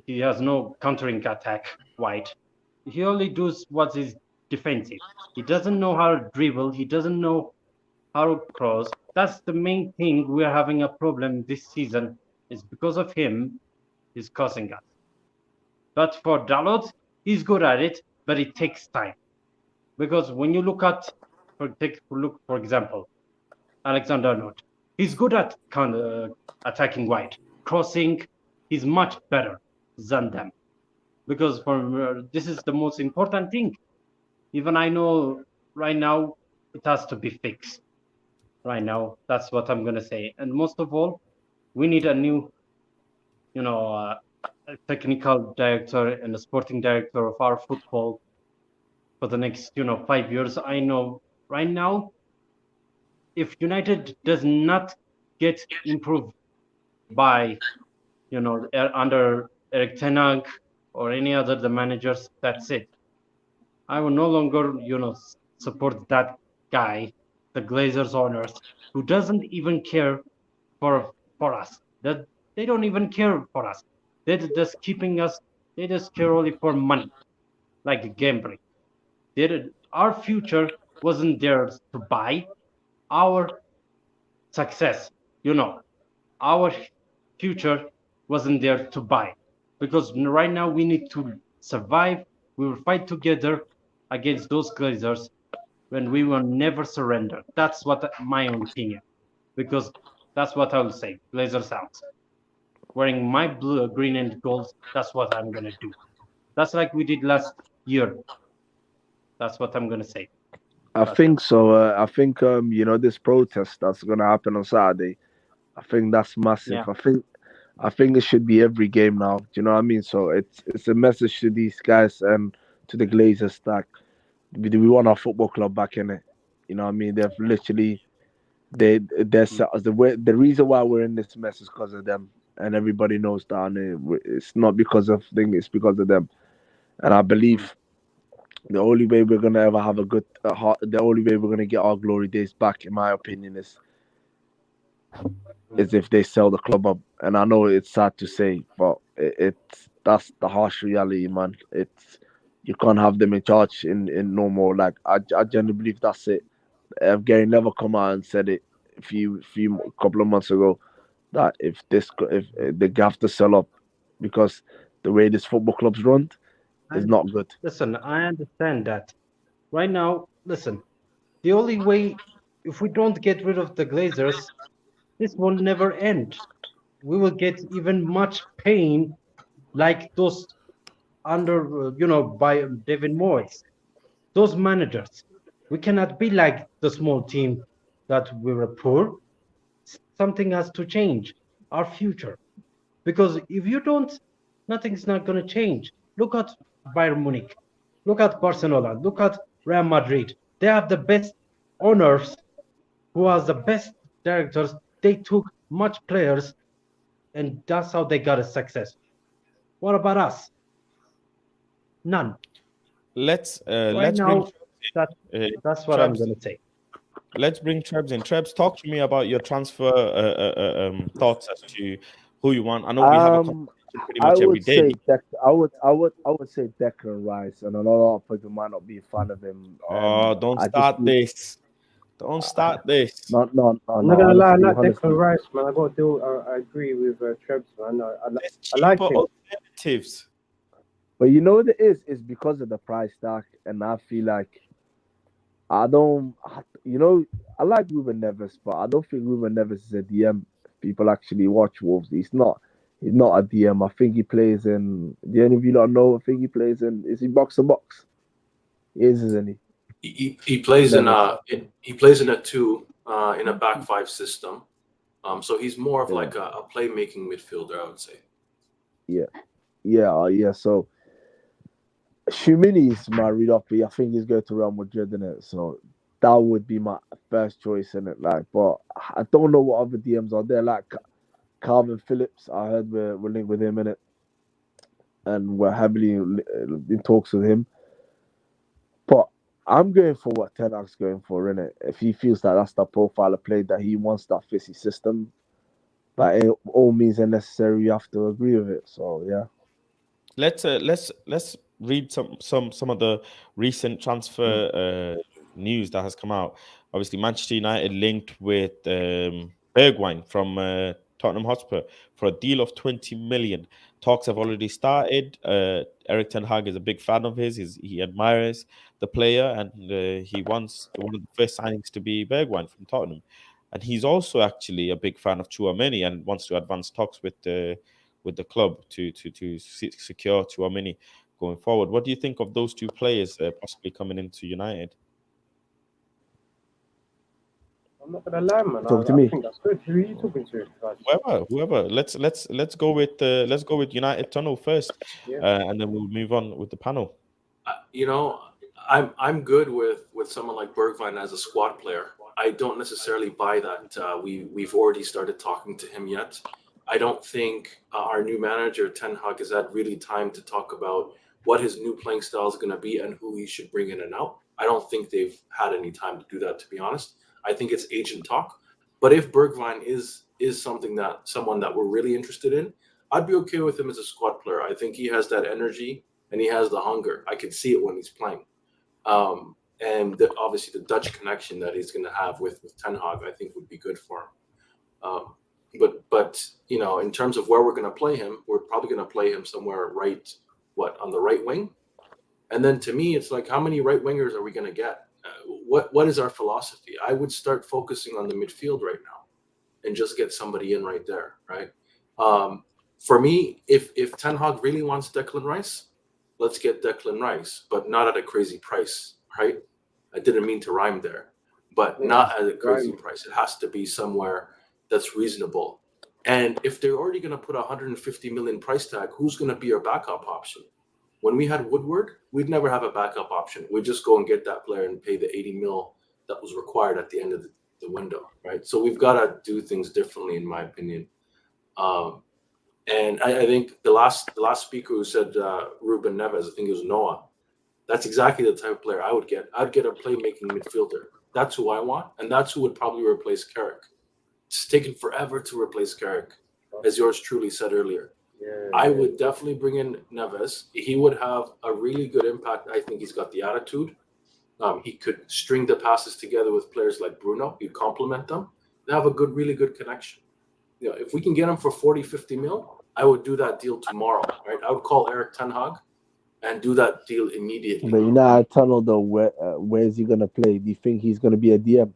He has no countering attack wide. He only does what is defensive. He doesn't know how to dribble. He doesn't know how to cross. That's the main thing we're having a problem this season. Is because of him. He's causing us. But for Dalot, he's good at it, but it takes time. Because when you look at, for example, Alexander Arnold, he's good at attacking wide, crossing. He's much better than them. Because for this is the most important thing. Even I know right now it has to be fixed. Right now, that's what I'm gonna say. And most of all, we need a new, you know, a technical director and a sporting director of our football for the next 5 years. I know right now if United does not get improved by under Eric Ten Hag or any other the managers, that's it. I will no longer support that guy, the Glazers owners, who doesn't even care for us. That they don't even care for us. They're just keeping us. They just care only for money, like gambling. Our future wasn't theirs to buy. Our success, our future wasn't there to buy. Because right now we need to survive. We will fight together against those Glazers when we will never surrender. That's what my own opinion. Because that's what I will say. Glazers out. Wearing my blue, green, and gold. That's what I'm gonna do. That's like we did last year. That's what I'm gonna say. I think so. I think this protest that's gonna happen on Saturday. I think that's massive. Yeah. I think it should be every game now. Do you know what I mean? So it's a message to these guys and to the Glazers that we want our football club back in it. You know what I mean? They've literally they're Mm, set us the reason why we're in this mess is because of them, and everybody knows that. And it's not because of things; it's because of them. And I mm, believe the only way we're gonna ever have a good heart, the only way we're gonna get our glory days back, in my opinion, mm. is if they sell the club up. And I know it's sad to say, but it's that's the harsh reality, man. It's you can't have them in charge in no more. Like I genuinely believe that's it. Gary never come out and said it a few couple of months ago that if they have to sell up because the way this football club's run is And not good. listen, I understand that. Right now, listen, the only way, if we don't get rid of the Glazers, this will never end. We will get even much pain like those under, by David Moyes, those managers. We cannot be like the small team that we were poor. Something has to change our future. Because if you don't, nothing's not going to change. Look at Bayern Munich. Look at Barcelona. Look at Real Madrid. They have the best owners who has the best directors. They took much players, and that's how they got a success. What about us? None. Right Let's bring now, that that's what I'm Trebs. gonna say. Let's bring Trebs in. Trebs, talk to me about your transfer thoughts as to who you want. I know we have a Um, conversation pretty I much every would day. say I would say Declan Rice, and a lot of people might not be a fan of him. Oh, don't I just start feel this. Don't start this. not no no I'm no not gonna lie, I honestly like honestly. Declan Rice, man. I got to do. I agree with Trebs, man. There's I like cheaper him. alternatives. But you know what it is? It's because of the price tag, and I feel like I don't. I like Ruben Neves, but I don't think Ruben Neves is a DM. If people actually watch Wolves, he's not. He's not a DM. I think he plays in. Do any of you not know? I think he plays in. Is he box to box? He is, isn't he? He plays in Neves. he plays in a two in a back five system. So he's more of Yeah, like a playmaking midfielder, I would say. yeah, yeah. So Shumini is my read up. I think he's going to Real Madrid in it. So that would be my first choice in it. Like, but I don't know what other DMs are there. Like Calvin Phillips, I heard we're linked with him in it, and we're heavily in talks with him. But I'm going for what Ten Hag's going for in it. If he feels that that's the profile of play that he wants, that fits his system, by all means and necessary, you have to agree with it. So yeah. Let's read some of the recent transfer news that has come out. Obviously, Manchester United linked with Bergwijn from Tottenham Hotspur for a deal of 20 million. Talks have already started. Eric Ten Hag is a big fan of his. He admires the player, and he wants one of the first signings to be Bergwijn from Tottenham. And he's also actually a big fan of Chouameni and wants to advance talks with the club to secure Chouameni going forward. What do you think of those two players possibly coming into United? I'm not gonna lie, man. Talk to I me. think that's good. Who are you talking to, guys? Whoever. Let's go with United Tunnel first, Yeah. and then we'll move on with the panel. You know, I'm good with someone like Bergwijn as a squad player. I don't necessarily buy that we've already started talking to him yet. I don't think our new manager Ten Hag has had really time to talk about what his new playing style is going to be and who he should bring in and out. I don't think they've had any time to do that, to be honest. I think it's agent talk. But if Bergwijn is someone that we're really interested in, I'd be okay with him as a squad player. I think he has that energy and he has the hunger. I can see it when he's playing. Obviously the Dutch connection that he's going to have with Ten Hag, I think would be good for him. But in terms of where we're going to play him, we're probably going to play him somewhere on the right wing. And then to me, it's like, how many right wingers are we going to get? What is our philosophy? I would start focusing on the midfield right now and just get somebody in right there, right? For me, if Ten Hag really wants Declan Rice, let's get Declan Rice, but not at a crazy price, right? I didn't mean to rhyme there, but Yeah, not at a crazy right. price. It has to be somewhere that's reasonable. And if they're already going to put a 150 million price tag, who's going to be your backup option? When we had Woodward, we'd never have a backup option. We'd just go and get that player and pay the 80 mil that was required at the end of the window, right? So we've got to do things differently, in my opinion. Um, and I think the last speaker who said Ruben Neves, I think it was Noah. That's exactly the type of player I would get. I'd get a playmaking midfielder. That's who I want, and that's who would probably replace Carrick. It's taken forever to replace Carrick, as yours truly said earlier. Yeah, I yeah. would definitely bring in Neves. He would have a really good impact. I think he's got the attitude. He could string the passes together with players like Bruno. He'd complement them. They have a good, really good connection. If we can get him for 40, 50 mil, I would do that deal tomorrow, right? I would call Eric Ten Hag and do that deal immediately. But tunnel though, where's he gonna play? Do you think he's gonna be a DM?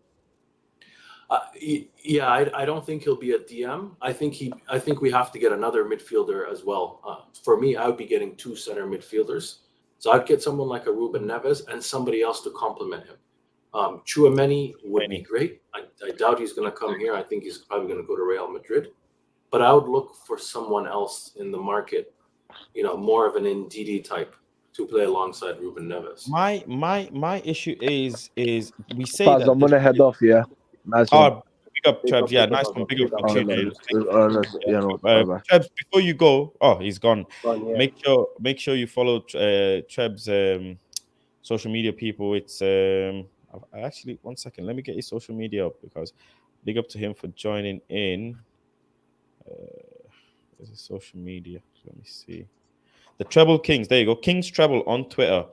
Yeah, I don't think he'll be a DM. I think we have to get another midfielder as well. For me, I would be getting two center midfielders. So I'd get someone like a Ruben Neves and somebody else to complement him. Chouameni would be great. I doubt he's going to come here. I think he's probably going to go to Real Madrid. But I would look for someone else in the market, more of an Ndidi type to play alongside Ruben Neves. My issue is we say Faz, that I'm gonna head off. Yeah, nice one. oh, big up Trebs, yeah, nice one, big up for Alright, tuning man. in. Thank you. You know, bye bye. Trebs, before you go, oh, he's gone. Fun, yeah. Make sure you follow Trebs social media people. It's I actually 1 second. Let me get his social media up because big up to him for joining in. There's his social media. Let me see. The Treble Kings. There you go. Kings Treble on Twitter.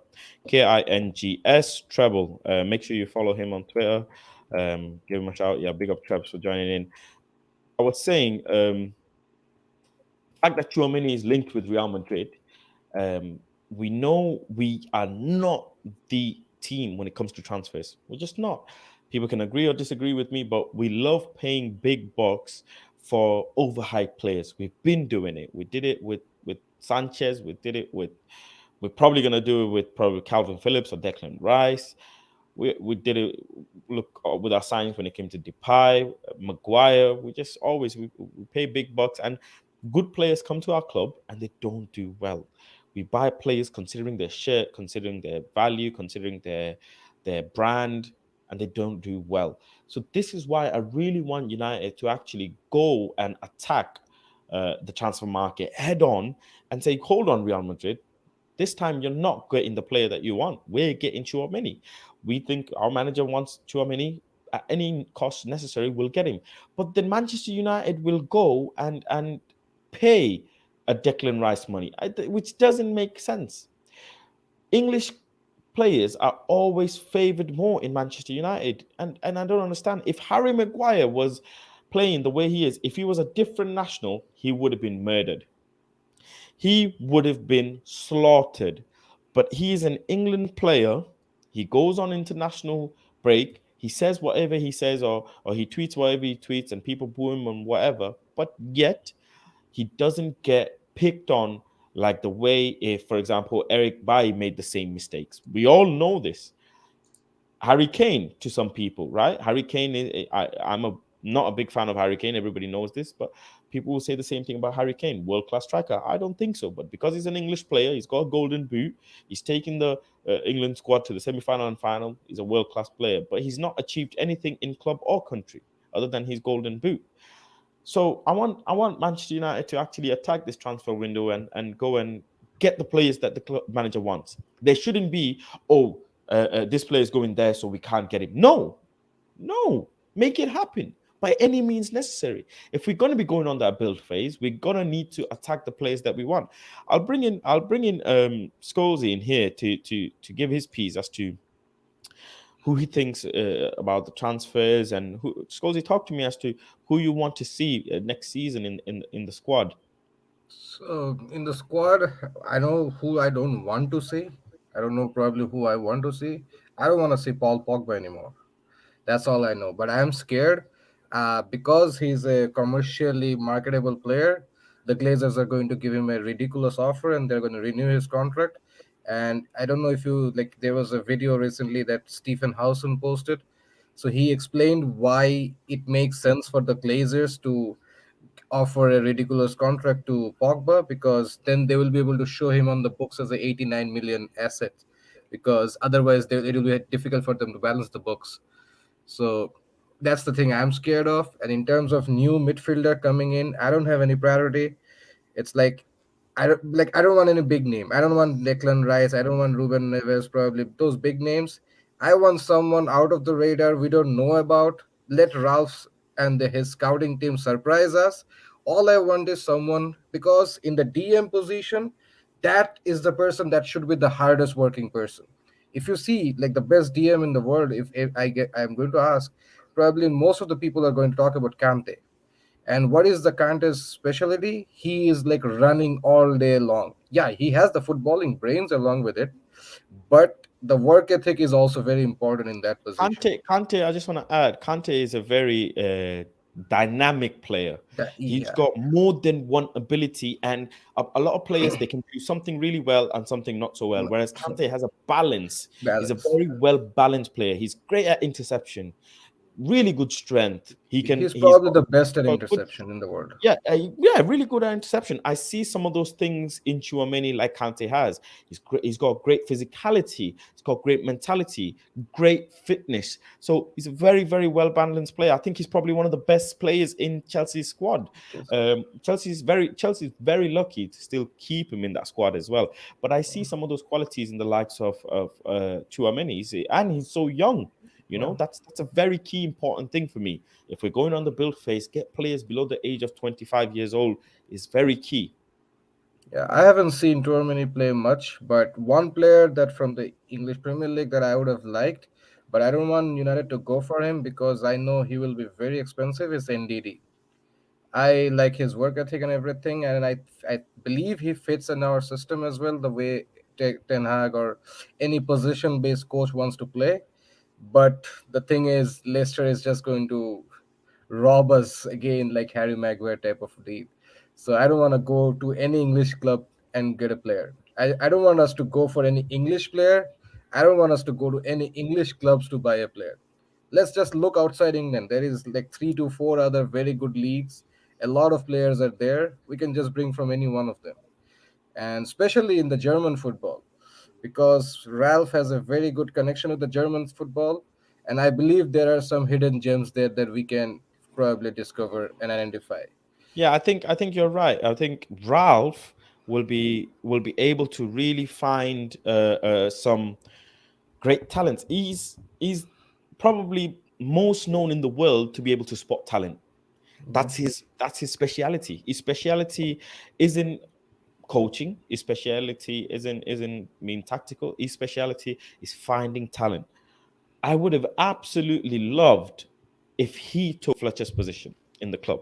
KINGS Treble. Make sure you follow him on Twitter. Give him a shout. Yeah, big up Trebs for joining in. I was saying, the fact that Chouameni is linked with Real Madrid, we know we are not the team when it comes to transfers. We're just not. People can agree or disagree with me, but we love paying big bucks for overhyped players. We've been doing it. We did it with Sanchez. We did it with. We're probably gonna do it with probably Calvin Phillips or Declan Rice. We did it. Look with our signings when it came to Depay, Maguire. We just always we pay big bucks, and good players come to our club and they don't do well. We buy players considering their shirt, considering their value, considering their brand, and they don't do well. So this is why I really want United to actually go and attack the transfer market head on and say, hold on, Real Madrid. This time you're not getting the player that you want. We're getting Chouameni. We think our manager wants Chouameni at any cost necessary. We'll get him. But then Manchester United will go and pay a Declan Rice money, which doesn't make sense. English players are always favored more in Manchester United, and I don't understand. If Harry Maguire was playing the way he is, if he was a different national, he would have been murdered. He would have been slaughtered. But he's an England player. He goes on international break. He says whatever he says, or he tweets whatever he tweets, and people boo him and whatever. But yet, he doesn't get picked on like the way, if, for example, Eric Bailly made the same mistakes. We all know this. Harry Kane to some people, right? Harry Kane, I'm not a big fan of Harry Kane. Everybody knows this, but people will say the same thing about Harry Kane, world-class striker. I don't think so, but because he's an English player, he's got a golden boot. He's taking the England squad to the semi-final and final. He's a world-class player, but he's not achieved anything in club or country other than his golden boot. So I want Manchester United to actually attack this transfer window and go and get the players that the club manager wants. There shouldn't be, this player is going there, so we can't get him. No, make it happen by any means necessary. If we're going to be going on that build phase, we're going to need to attack the players that we want. I'll bring in Scholesy in here to give his piece as to who he thinks about the transfers, and Scholesy, talk to me as to who you want to see next season in the squad. So in the squad, I know who I don't want to see. I don't know probably who I want to see. I don't want to see Paul Pogba anymore. That's all I know. But I am scared because he's a commercially marketable player. The Glazers are going to give him a ridiculous offer and they're going to renew his contract. And I don't know if you like, there was a video recently that Stephen Housen posted. So he explained why it makes sense for the Glazers to offer a ridiculous contract to Pogba, because then they will be able to show him on the books as a 89 million asset, because otherwise it will be difficult for them to balance the books. So that's the thing I'm scared of. And in terms of new midfielder coming in, I don't have any priority. It's like I don't want any big name. I don't want Declan Rice. I don't want Ruben Neves. Probably those big names. I want someone out of the radar we don't know about. Let Ralph's and his scouting team surprise us. All I want is someone, because in the DM position, that is the person that should be the hardest working person. If you see like the best DM in the world, if I'm going to ask, probably most of the people are going to talk about Kante. And what is the Kante's specialty? He is like running all day long. Yeah, he has the footballing brains along with it, but the work ethic is also very important in that position. Kante, I just want to add, Kante is a very dynamic player. He's Yeah, got more than one ability, and a lot of players they can do something really well and something not so well. Whereas Kante has a balance. He's a balance. very well balanced player. He's great at interception, really good strength. He's He's probably the best at got good. interception in the world. Yeah, yeah, really good at interception. I see some of those things in Chouameni like Kante has. He's got great physicality. He's got great mentality, great fitness. So he's a very, very well balanced player. I think he's probably one of the best players in Chelsea's squad. Chelsea's very lucky to still keep him in that squad as well. But I see some of those qualities in the likes of Chouameni, and he's so young. You know, that's a very key important thing for me. If we're going on the build phase, get players below the age of 25 years old is very key. Yeah, I haven't seen Tourmany play much, but one player that from the English Premier League that I would have liked, but I don't want United to go for him because I know he will be very expensive, is NDD. I like his work ethic and everything, and I believe he fits in our system as well, the way Ten Hag or any position based coach wants to play. But the thing is, Leicester is just going to rob us again, like Harry Maguire type of deal. So I don't want to go to any English club and get a player. I don't want us to go for any English player. I don't want us to go to any English clubs to buy a player. Let's just look outside England. There is like 3 to 4 other very good leagues. A lot of players are there. We can just bring from any one of them. And especially in the German football, because Ralph has a very good connection with the German football. And I believe there are some hidden gems there that we can probably discover and identify. Yeah, I think you're right. I think Ralph will be able to really find some great talents. He's probably most known in the world to be able to spot talent. That's his speciality. His speciality isn't coaching. His speciality isn't mean tactical. His speciality is finding talent. I would have absolutely loved if he took Fletcher's position in the club.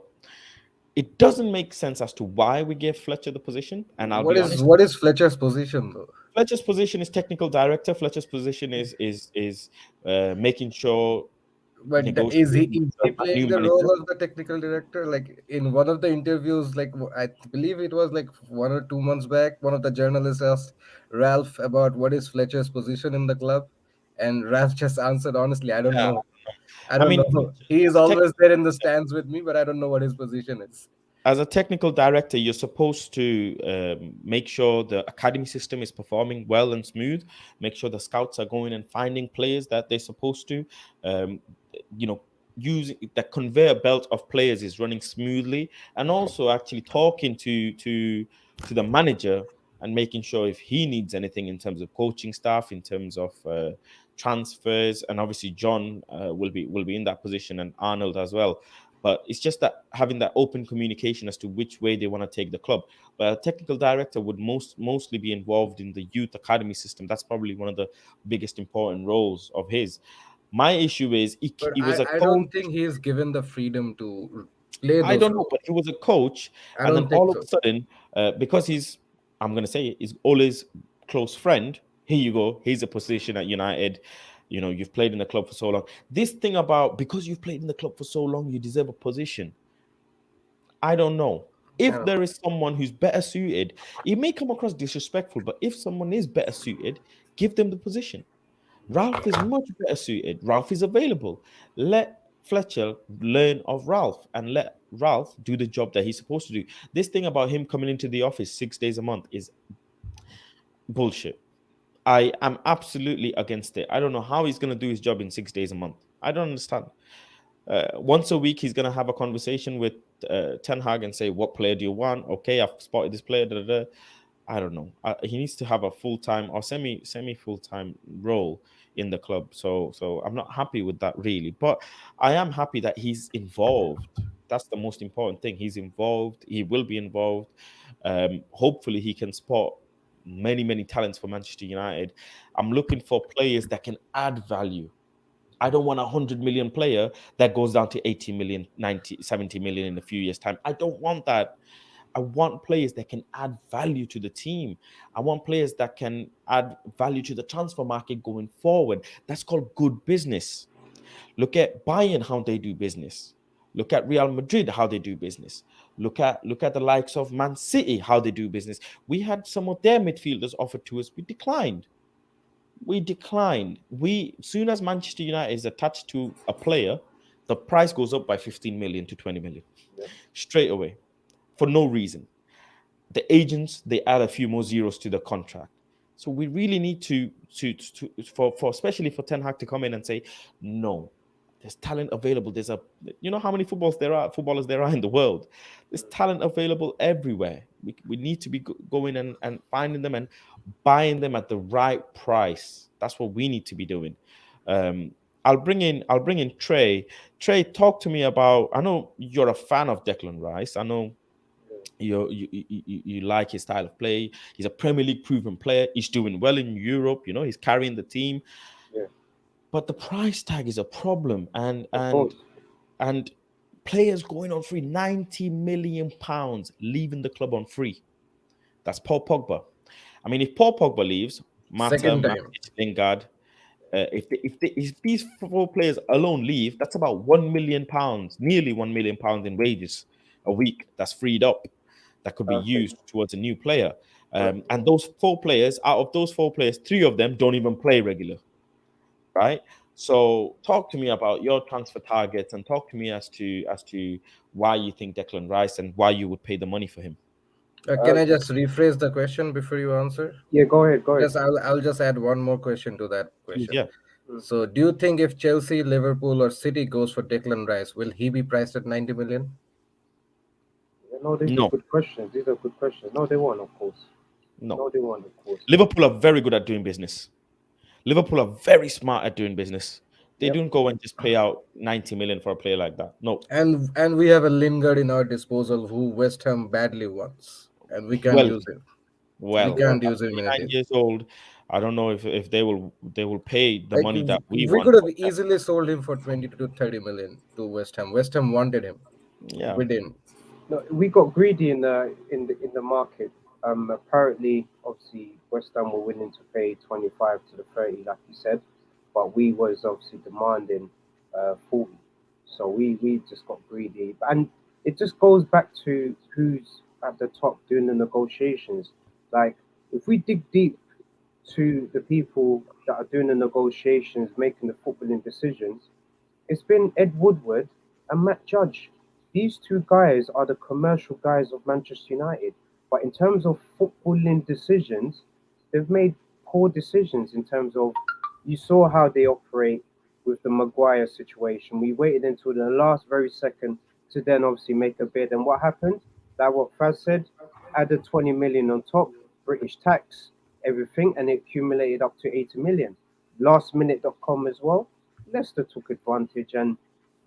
It doesn't make sense as to why we gave Fletcher the position, and I'll What be is honest. what is Fletcher's position though? Fletcher's position is technical director. Fletcher's position is making sure But negotiating is he with a playing new the manager. role of the technical director? Like in one of the interviews, like I believe it was like 1 or 2 months back, one of the journalists asked Ralph about what is Fletcher's position in the club, and Ralph just answered honestly, I don't Yeah, know. I I don't mean, know. He is as a tech, always there in the stands with me, but I don't know what his position is. as a technical director, you're supposed to make sure the academy system is performing well and smooth. Make sure the scouts are going and finding players that they're supposed to. Um, you know, using the conveyor belt of players is running smoothly, and also actually talking to the manager and making sure if he needs anything in terms of coaching staff, in terms of transfers, and obviously John will be in that position, and Arnold as well. But it's just that having that open communication as to which way they want to take the club. But a technical director would mostly be involved in the youth academy system. That's probably one of the biggest important roles of his. My issue is But he was a I coach. don't think he is given the freedom to play I those don't know, roles. but he was a coach, I and then don't think all of so. a sudden, because I'm gonna say he's Ole's close friend. Here you go. He's a position at United. You know, you've played in the club for so long. This thing about because you've played in the club for so long, you deserve a position. I don't know. If there is someone who's better suited, it may come across disrespectful, but if someone is better suited, give them the position. Ralph is much better suited. Ralph is available. Let Fletcher learn of Ralph and let Ralph do the job that he's supposed to do. This thing about him coming into the office 6 days a month is bullshit. I am absolutely against it. I don't know how he's going to do his job in 6 days a month. I don't understand. Once a week, he's going to have a conversation with Ten Hag and say, "What player do you want? Okay, I've spotted this player." Da, da, da. I don't know. He needs to have a full time or semi full time role in the club. So I'm not happy with that really, but I am happy that he's involved. That's the most important thing. He's involved. He will be involved. Hopefully, he can spot many talents for Manchester United. I'm looking for players that can add value. I don't want a 100 million player that goes down to 80 million, 90, 70 million in a few years' time. I don't want that. I want players that can add value to the team. I want players that can add value to the transfer market going forward. That's called good business. Look at Bayern, how they do business. Look at Real Madrid, how they do business. Look at the likes of Man City, how they do business. We had some of their midfielders offered to us. We declined. Soon as Manchester United is attached to a player, the price goes up by 15 million to 20 million straight away for no reason. The agents, they add a few more zeros to the contract. So we really need to for especially for Ten Hag to come in and say, no, there's talent available. You know how many footballers there are in the world. There's talent available everywhere. We need to be going and finding them and buying them at the right price. That's what we need to be doing. I'll bring in Trey. Trey, talk to me about. I know you're a fan of Declan Rice. I know you like his style of play. He's a Premier League proven player. He's doing well in Europe. You know, he's carrying the team. Yeah. But the price tag is a problem, and Of course. and players going on free, 90 million pounds leaving the club on free. That's Paul Pogba. I mean, if Paul Pogba leaves, Mata, Second time. Matic, Lingard, if these four players alone leave, that's about £1 million, nearly £1 million in wages a week that's freed up that could be used towards a new player. And those four players, out of those four players, three of them don't even play regular, right? So talk to me about your transfer targets and talk to me as to why you think Declan Rice and why you would pay the money for him. Can I just rephrase the question before you answer? Yeah, go ahead. Just I'll just add one more question to that question. Yeah. So, do you think if Chelsea, Liverpool, or City goes for Declan Rice, will he be priced at 90 million? No, these are good questions. No, they won't, of course. No, they won't, of course. Liverpool are very good at doing business. Liverpool are very smart at doing business. They don't go and just pay out 90 million for a player like that. No. And we have a Lingard in our disposal who West Ham badly wants, and we can't use him. Well, we can't use him. 9 years old. I don't know if they will pay the money that we want. We could have easily sold him for 20 to 30 million to West Ham. West Ham wanted him. Yeah, we didn't. No, we got greedy in the market. Apparently, obviously, West Ham were willing to pay 25 to the 30, like you said, but we was obviously demanding 40. So we just got greedy, and it just goes back to who's at the top doing the negotiations. Like, if we dig deep to the people that are doing the negotiations, making the footballing decisions, it's been Ed Woodward and Matt Judge. These two guys are the commercial guys of Manchester United. But in terms of footballing decisions, they've made poor decisions in terms of, you saw how they operate with the Maguire situation. We waited until the last very second to then obviously make a bid. And what happened? Like what Faz said, added 20 million on top, British tax, everything, and it accumulated up to 80 million. Lastminute.com as well. Leicester took advantage, and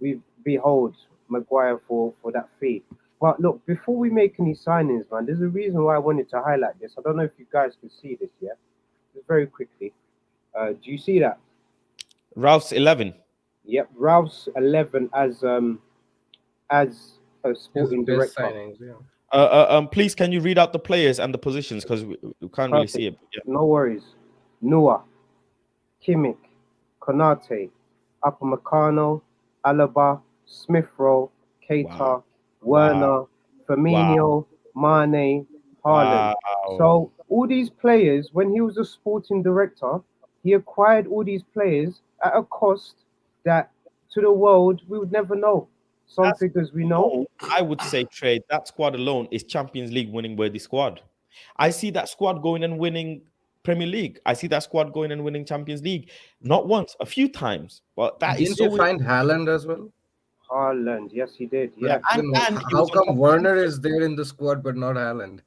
we behold Maguire for that fee. But look, before we make any signings, man, there's a reason why I wanted to highlight this. I don't know if you guys can see this yet. Just very quickly. Do you see that? Ralph's 11. Yep, Ralph's 11 as a sporting director. Signings, yeah. Please, can you read out the players and the positions because we can't really see it. Yeah. No worries. Noah, Kimmich, Konate, Upamecano, Alaba, Smith Rowe, Keita, Werner, Firmino, Mane, Haaland. Wow. So all these players, when he was a sporting director, he acquired all these players at a cost that to the world we would never know. Some That's figures we know. alone, I would say, trade that squad alone is Champions League winning worthy squad. I see that squad going and winning Premier League. I see that squad going and winning Champions League. Not once, a few times. But that is Didn't you so. find Haaland as well? Haaland, yes, he did. Yeah, Yeah, and he How was on top come of Werner Sancho. is there in the squad but not Haaland?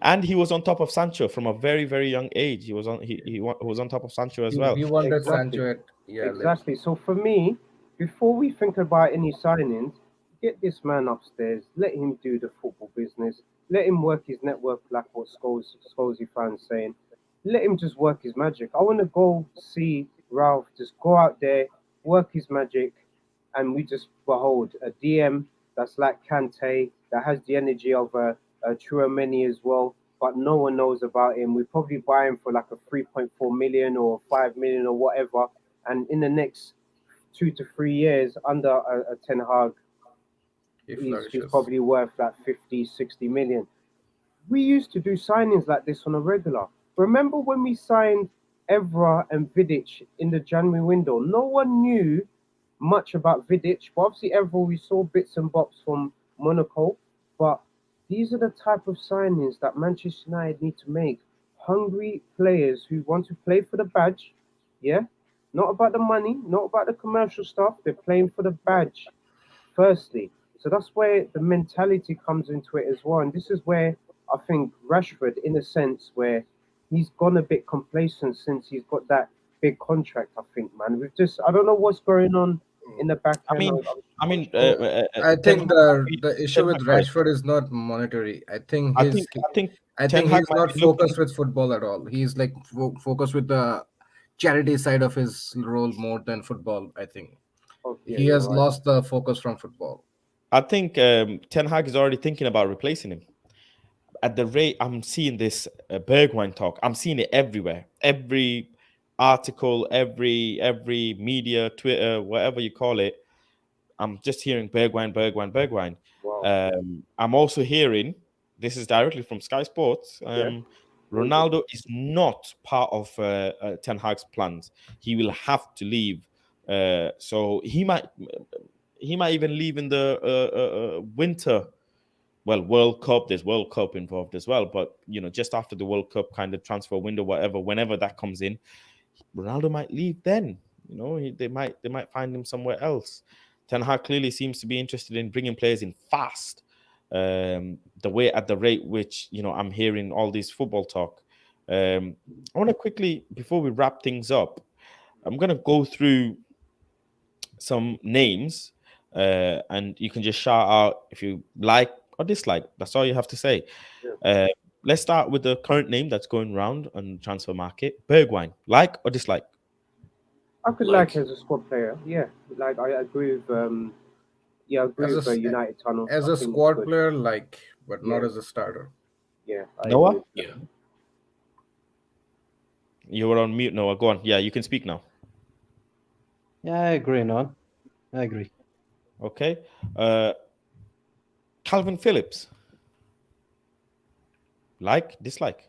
And he was on top of Sancho from a very, very young age. He was was on top of Sancho as well. He wanted exactly. Sancho at Exactly. So for me, before we think about any signings, get this man upstairs. Let him do the football business. Let him work his network, like what Scholesy fans saying. Let him just work his magic. I want to go see Ralph just go out there, work his magic, and we just behold a DM that's like Kante, that has the energy of a Chouameni as well, but no one knows about him. We probably buy him for like a 3.4 million or 5 million or whatever, and in the next 2 to 3 years under a Ten Hag, he he's flourishes. probably worth like 50, 60 million. We used to do signings like this on a regular. Remember when we signed Evra and Vidic in the January window? No one knew much about Vidic, but obviously Evra we saw bits and bobs from Monaco. But these are the type of signings that Manchester United need to make. Hungry players who want to play for the badge, yeah? Not about the money, not about the commercial stuff. They're playing for the badge firstly. So that's where the mentality comes into it as well. And this is where I think Rashford, in a sense, where he's gone a bit complacent since he's got that big contract, I think, man. I don't know what's going on in the back I end. mean, I mean, I Ten think Hag the issue Ten with Hag might- Rashford is not monetary. I think I Ten think Hag he's might not be looking. focused with football at all. He's like focused with the charity side of his role more than football. I think Oh, yeah, he you're has right. lost the focus from football. I think Ten Hag is already thinking about replacing him. At the rate I'm seeing this Bergwijn talk, I'm seeing it everywhere. Every article, every media, Twitter, whatever you call it, I'm just hearing Bergwijn, Bergwijn, Bergwijn. Wow. I'm also hearing, this is directly from Sky Sports, Yeah. Ronaldo is not part of Ten Hag's plans. He will have to leave. So he might even leave in the winter. Well, World Cup, there's World Cup involved as well. But, just after the World Cup kind of transfer window, whatever, whenever that comes in, Ronaldo might leave then. They might find him somewhere else. Ten Hag clearly seems to be interested in bringing players in fast. At the rate which I'm hearing all this football talk. I want to quickly, before we wrap things up, I'm gonna go through some names, and you can just shout out if you like or dislike. That's all you have to say. Let's start with the current name that's going around on the transfer market. Bergwijn, like or dislike? I could like as a squad player. Yeah. Like I agree with I agree with United Tunnel. As I a think he's squad good. player, but not Yeah. as a starter. Yeah. I Noah? agree. Yeah. You were on mute, Noah. Go on. Yeah, you can speak now. Yeah, I agree, no. I agree. Okay. Calvin Phillips. Like, dislike?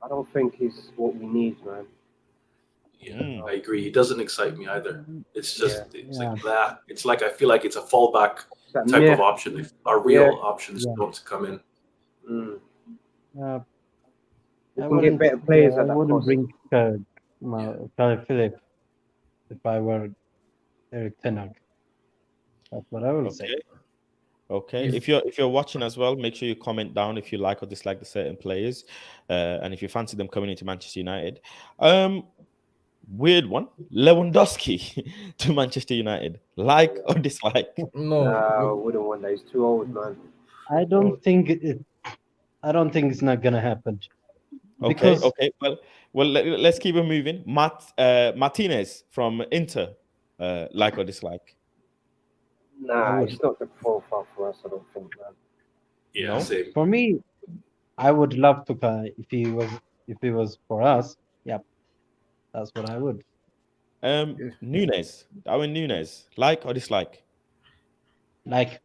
I don't think he's what we need, man. Yeah, I agree. He doesn't excite me either. It's just it's Yeah. like that. It's like I feel like it's a fallback It's that type meh. of option. If our real Yeah. options Yeah. don't come in. Mm. Uh, We I can get wouldn't. better players I at that wouldn't cost. bring Calvin Phillips if I were Eric Ten Hag. That's what I will say. Okay. He's- If you're watching as well, make sure you comment down if you like or dislike the certain players, and if you fancy them coming into Manchester United. Weird one, Lewandowski to Manchester United. Like or dislike? No, Nah, I wouldn't want that. He's too old, man. I don't think it's not gonna happen. Okay. Because Okay. Well, let's keep it moving. Martinez from Inter. Like or dislike? Nah, would. it's not the profile for us. I don't think, man. Yeah, No? same. For me, I would love to if he was for us. Yep, that's what I would. Darwin Nunes. Like or dislike? Like,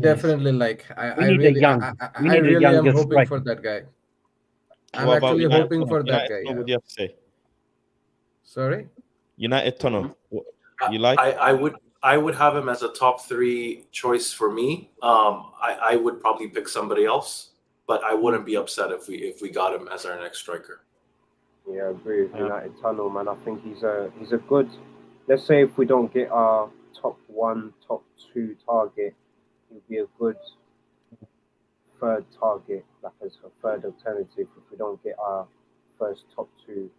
definitely like We I need a really young. We I need a really am younger hoping for striker. that guy. I'm What about actually United hoping Tunnel? for that United guy. Tunnel, Yeah. what do you have to say? Sorry. United Tunnel. You like? I would have him as a top 3 choice for me. I would probably pick somebody else, but I wouldn't be upset if we got him as our next striker. Yeah, I agree with Yeah. United Tunnel, man. I think he's a good. Let's say if we don't get our top 1, top 2 target, he'll be a good third target, like as a third alternative if we don't get our first top 2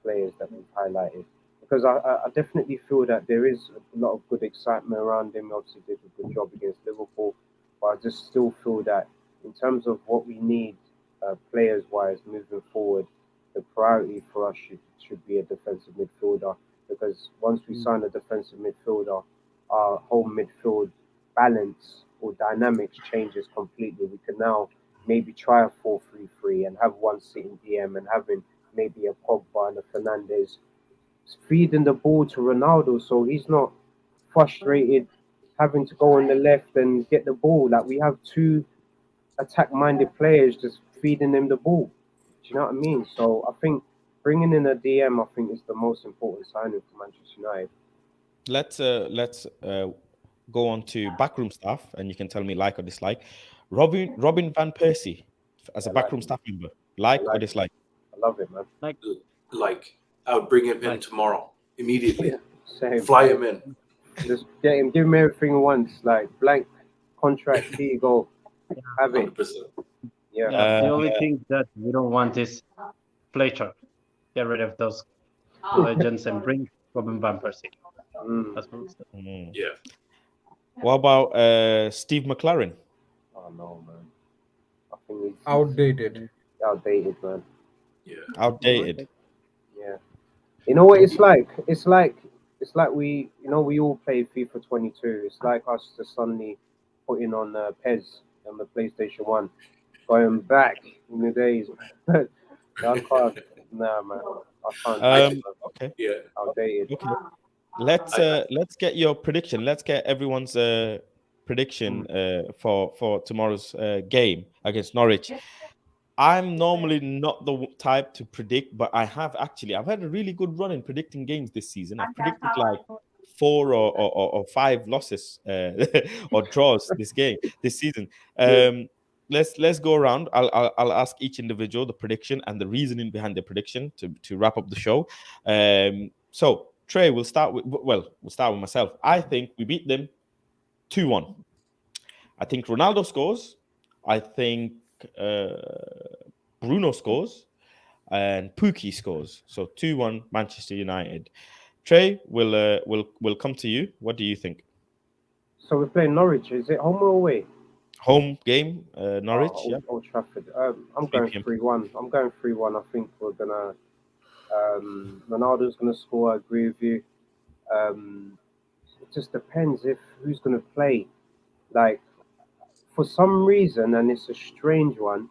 players that we've highlighted. Because I definitely feel that there is a lot of good excitement around him. Obviously, did a good job against Liverpool, but I just still feel that in terms of what we need, players wise, moving forward, the priority for us should be a defensive midfielder. Because once we sign a defensive midfielder, our whole midfield balance or dynamics changes completely. We can now maybe try a 4-3-3 and have one sitting DM and having maybe a Pogba and a Fernandez feeding the ball to Ronaldo so he's not frustrated having to go on the left and get the ball. Like we have 2 attack minded players just feeding him the ball. Do you know what I mean? So I think bringing in a DM, I think, is the most important signing for Manchester United. Let's go on to backroom staff, and you can tell me like or dislike. Robin van Persie as a I like backroom him. staff member, I like or like him. dislike? I love it, man. Like, Like I would bring him in like, tomorrow immediately. Same. Fly him in. Just get him, give him everything at once, like blank contract. Here you go, have it. 100%. Yeah. yeah. The only thing that we don't want is Fletcher. Get rid of those legends and bring Robin van Persie. Mm. That's what we said. Mm. Yeah. What about Steve McLaren? Oh no, man. I think he's Outdated. outdated, man. Yeah. Outdated. Yeah. You know what it's like? It's like we, we all play FIFA 22. It's like us just suddenly putting on Pez on the PlayStation 1, going back in the days. I can't. Nah, man. I can't do it, man. Okay. Yeah. Outdated. Okay. Let's get your prediction. Let's get everyone's prediction for tomorrow's game against Norwich. I'm normally not the type to predict, but I've had a really good run in predicting games this season. I've predicted like 4 or 5 losses or draws this season. Let's go around. I'll ask each individual the prediction and the reasoning behind the prediction to wrap up the show. So Trey, we'll start with myself. I think we beat them 2-1. I think Ronaldo scores. I think Bruno scores and Pookie scores. So 2-1 Manchester United. Trey, we'll come to you. What do you think? So we're playing Norwich. Is it home or away? Home game, Norwich. Old, Yeah. Old Trafford. I'm 3 going p.m. 3-1. I'm going 3-1. I think we're gonna. Ronaldo's gonna score. I agree with you. It just depends if who's gonna play. Like for some reason, and it's a strange one.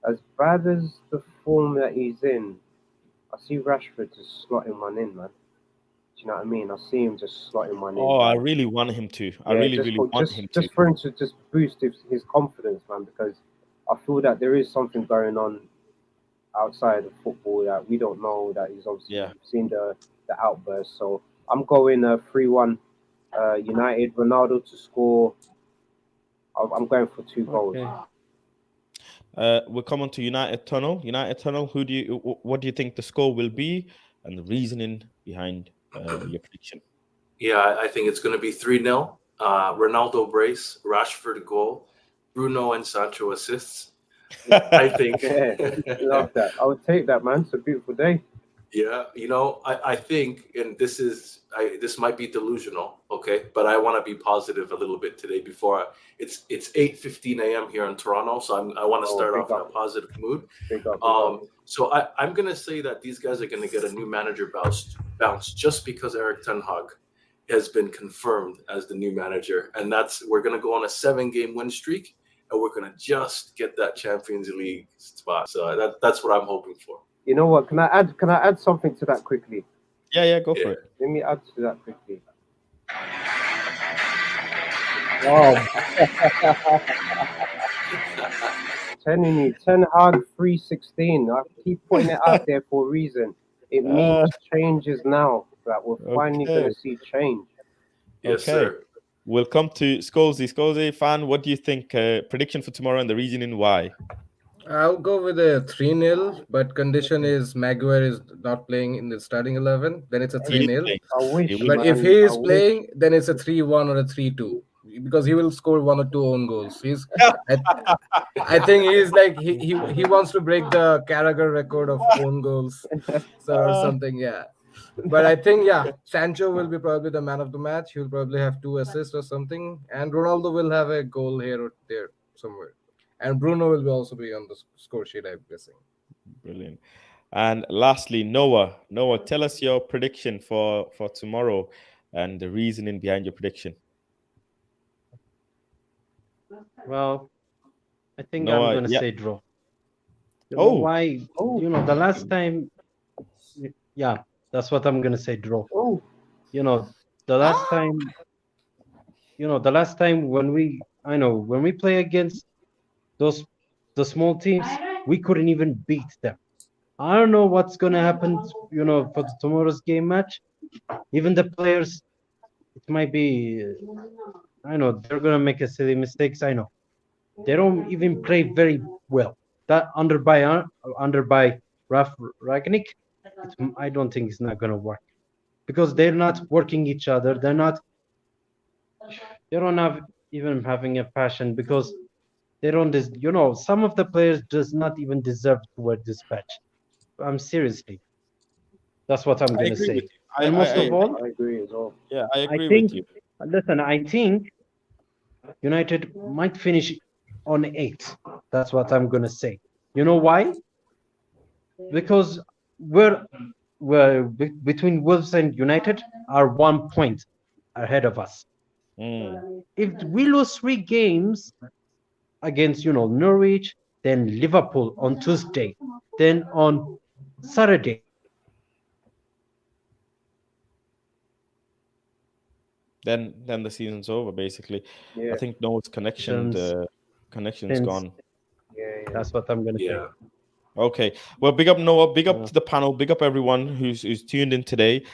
As bad as the form that he's in, I see Rashford just slotting one in, man. Do you know what I mean? I see him just slotting one in. Oh, I Like, really want him to. I yeah, really, just really for, want just him to. just for him to just boost his confidence, man. Because I feel that there is something going on outside of football that we don't know. That he's obviously Yeah. seen the outburst. So I'm going 3-1 United. Ronaldo to score. I'm going for 2 goals. We'll come on to United Tunnel. United Tunnel. What do you think the score will be, and the reasoning behind your prediction? Yeah, I think it's going to be 3-0. Ronaldo brace, Rashford goal, Bruno and Sancho assists. I think. Yeah, love that. I would take that, man. It's a beautiful day. Yeah, I think, and this might be delusional, okay, but I want to be positive a little bit today before it's 8:15 a.m. here in Toronto, so I want to start big off in a up. positive mood. Big up, big up. So I'm gonna say that these guys are gonna get a new manager bounce just because Eric Ten Hag has been confirmed as the new manager, and we're gonna go on a 7-game win streak, and we're gonna just get that Champions League spot. So that's what I'm hoping for. You know what? Can I add something to that quickly? Yeah, go for it. Let me add to that quickly. Oh, telling you, Ten Hag 316. I keep putting it out there for a reason. It means Uh, changes now. That we're finally okay. gonna see change. Yes, Okay. sir. We'll come to Scolzy. Scolzy, fan, what do you think? Prediction for tomorrow and the reasoning why? I'll go with a 3-0, but condition is Maguire is not playing in the starting 11. Then it's a He is 3-0. playing. I He wish, will But be. if man. he I is wish. playing, then it's a 3-1 or a 3-2 because he will score one or two own goals. I, I think he's like he wants to break the Carragher record of own goals, so or Uh, something. Yeah, but I think Sancho will be probably the man of the match. He'll probably have 2 assists or something, and Ronaldo will have a goal here or there somewhere, and Bruno will also be on the score sheet. I'm guessing. Brilliant. And lastly, Noah. Noah, tell us your prediction for tomorrow and the reasoning behind your prediction. Well, I think I'm Noah, gonna yeah. say draw. You know Oh, why? Oh, You know, the last time, yeah, that's what I'm gonna say, draw. oh, You know, the last time, the last time when we play against those the small teams, we couldn't even beat them. I don't know what's gonna happen, for the tomorrow's game match. Even the players, it might be, I know they're gonna make a silly mistakes. I know they don't even play very well. That under by Raf Ragnick, I don't think it's not gonna work because they're not working each other. They don't have even having a passion because they don't. Some of the players does not even deserve to wear this patch. I'm seriously. That's what I'm I gonna agree with say. you. And most of all, I agree as well. Yeah, I I agree with think. you. Listen, I think United might finish on 8. That's what I'm gonna say. You know why? Because between Wolves and United are 1 point ahead of us. If we lose 3 games against Norwich, then Liverpool on Tuesday, then on Saturday, Then the season's over basically. I Yeah, think Noah's connection's since gone. yeah. that's what I'm gonna say. Yeah. Okay. Well, big up Noah, big up to the panel, big up everyone who's tuned in today.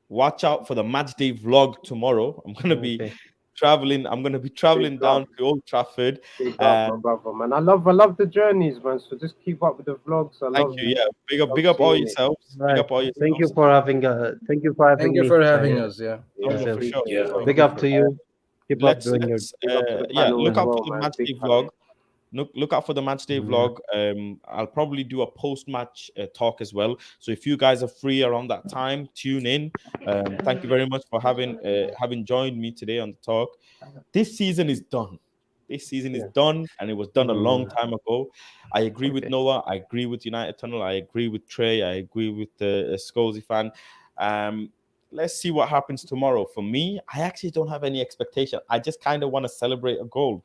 Watch out for the match day vlog tomorrow. I'm gonna be Okay. traveling. I'm gonna be traveling Big up. down to Old Trafford. Big up, my brother, man. I love the journeys, man. So just keep up with the vlogs. I Thank love, you. Yeah, love big up all seeing it. yourselves. Big Right. up all Thank you yourselves. for having Thank you me, for having Shahid. us. Yeah. Yeah, Oh, yeah, for sure. appreciate Yeah. it, bro. Big up to you. Keep up Let's doing your. Big up to the yeah, panel look as out well, for the man. match Big day panel. vlog. Look out for the match day vlog. I'll probably do a post match talk as well. So if you guys are free around that time, tune in. Thank you very much for having joined me today on the talk. This season is done. This season is Yeah. done, and it was done a long time ago. I agree with Okay. Noah. I agree with United Tunnel. I agree with Trey. I agree with the Scolzy fan. Let's see what happens tomorrow. For me, I actually don't have any expectation. I just kind of want to celebrate a goal.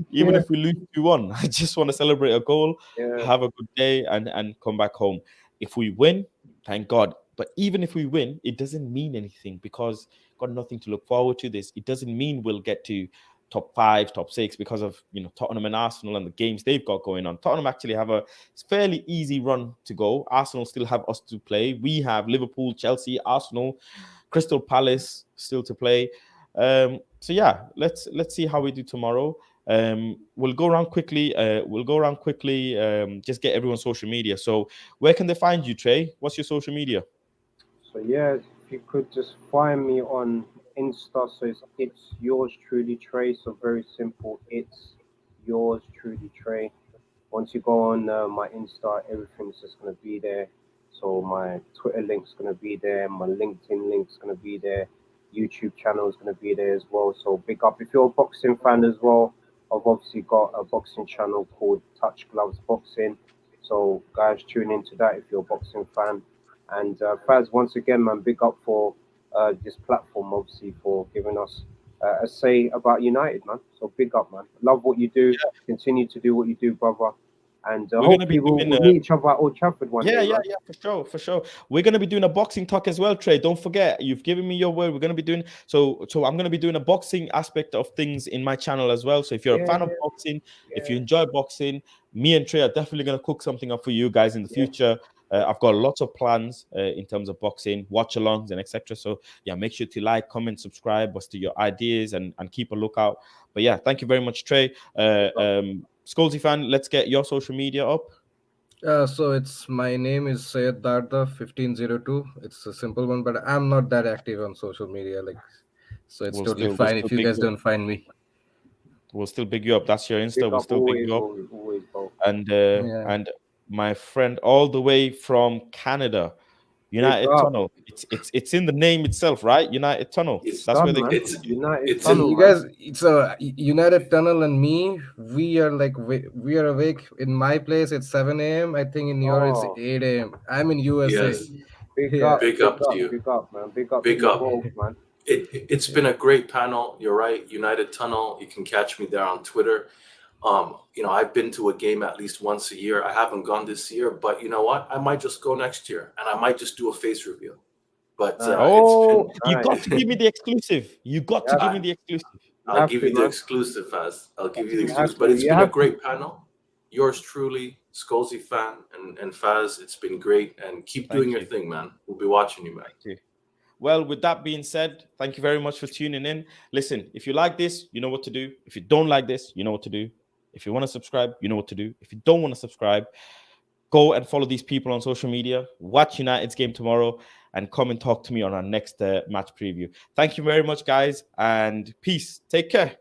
Even Yeah. if we lose 2-1, I just want to celebrate a goal, Yeah. have a good day, and come back home. If we win, thank God. But even if we win, it doesn't mean anything because got nothing to look forward to this. It doesn't mean we'll get to top 5, top 6 because of Tottenham and Arsenal and the games they've got going on. Tottenham actually have a fairly easy run to go. Arsenal still have us to play. We have Liverpool, Chelsea, Arsenal, Crystal Palace still to play. So yeah, let's see how we do tomorrow. We'll go around quickly. Just get everyone's social media. So where can they find you, Trey? What's your social media? So yeah, if you could just find me on Insta, so it's yours truly Trey. So very simple. It's yours truly Trey. Once you go on my Insta, everything's just gonna be there. So my Twitter link's gonna be there. My LinkedIn link's gonna be there. YouTube channel is gonna be there as well. So big up if you're a boxing fan as well. I've obviously got a boxing channel called Touch Gloves Boxing. So guys, tune into that if you're a boxing fan. And Faz, once again, man, big up for this platform, obviously, for giving us a say about United, man. So big up, man. Love what you do. Continue to do what you do, brother. And We're gonna be hopefully we'll, doing we'll meet each other at Old Trafford one day, man. yeah, for sure. We're gonna be doing a boxing talk as well, Trey. Don't forget, you've given me your word. We're gonna be doing so I'm gonna be doing a boxing aspect of things in my channel as well. So if you're a fan of boxing, if you enjoy boxing, me and Trey are definitely gonna cook something up for you guys in the future. I've got lots of plans in terms of boxing, watch-alongs, and etc. So yeah, make sure to like, comment, subscribe, what's to your ideas, and keep a lookout. But yeah, thank you very much, Trey. Skolzy fan, let's get your social media up. So it's my name is Sayed Darda 1502. It's a simple one, but I'm not that active on social media. Like, so it's totally We'll fine still if you big guys you up. don't find me. We'll still big you up. That's your Insta. Big We'll up still big always, you up. always, bro. Yeah. And my friend, all the way from Canada, United up. Tunnel. It's in the name itself, right? United Tunnel. It's That's where Done, they. man. it's United it's Tunnel, You man. guys, it's a United Tunnel and me. We are like we are awake. In my place, it's 7 a.m. I think in yours Oh. it's 8 a.m. I'm in USA. yes. Big Yeah. up, Big up to you. big up, man. Big up Big to you up. both, man. It's been a great panel. You're right. United Tunnel. You can catch me there on Twitter. I've been to a game at least once a year. I haven't gone this year, but you know what? I might just go next year, and I might just do a face reveal. But Oh, it's you Nice. got to give me the exclusive. You got to Yeah. give me the exclusive. I'll have give to, you the man. exclusive, Faz. I'll give you the You have exclusive. But to, it's you been a have to. great panel. Yours truly, Skolzy fan and Faz. It's been great, and keep doing your you. thing, man. We'll be watching you, man. Thank you. Well, with that being said, thank you very much for tuning in. Listen, if you like this, you know what to do. If you don't like this, you know what to do. If you want to subscribe, you know what to do. If you don't want to subscribe, go and follow these people on social media. Watch United's game tomorrow and come and talk to me on our next match preview. Thank you very much, guys, and peace. Take care.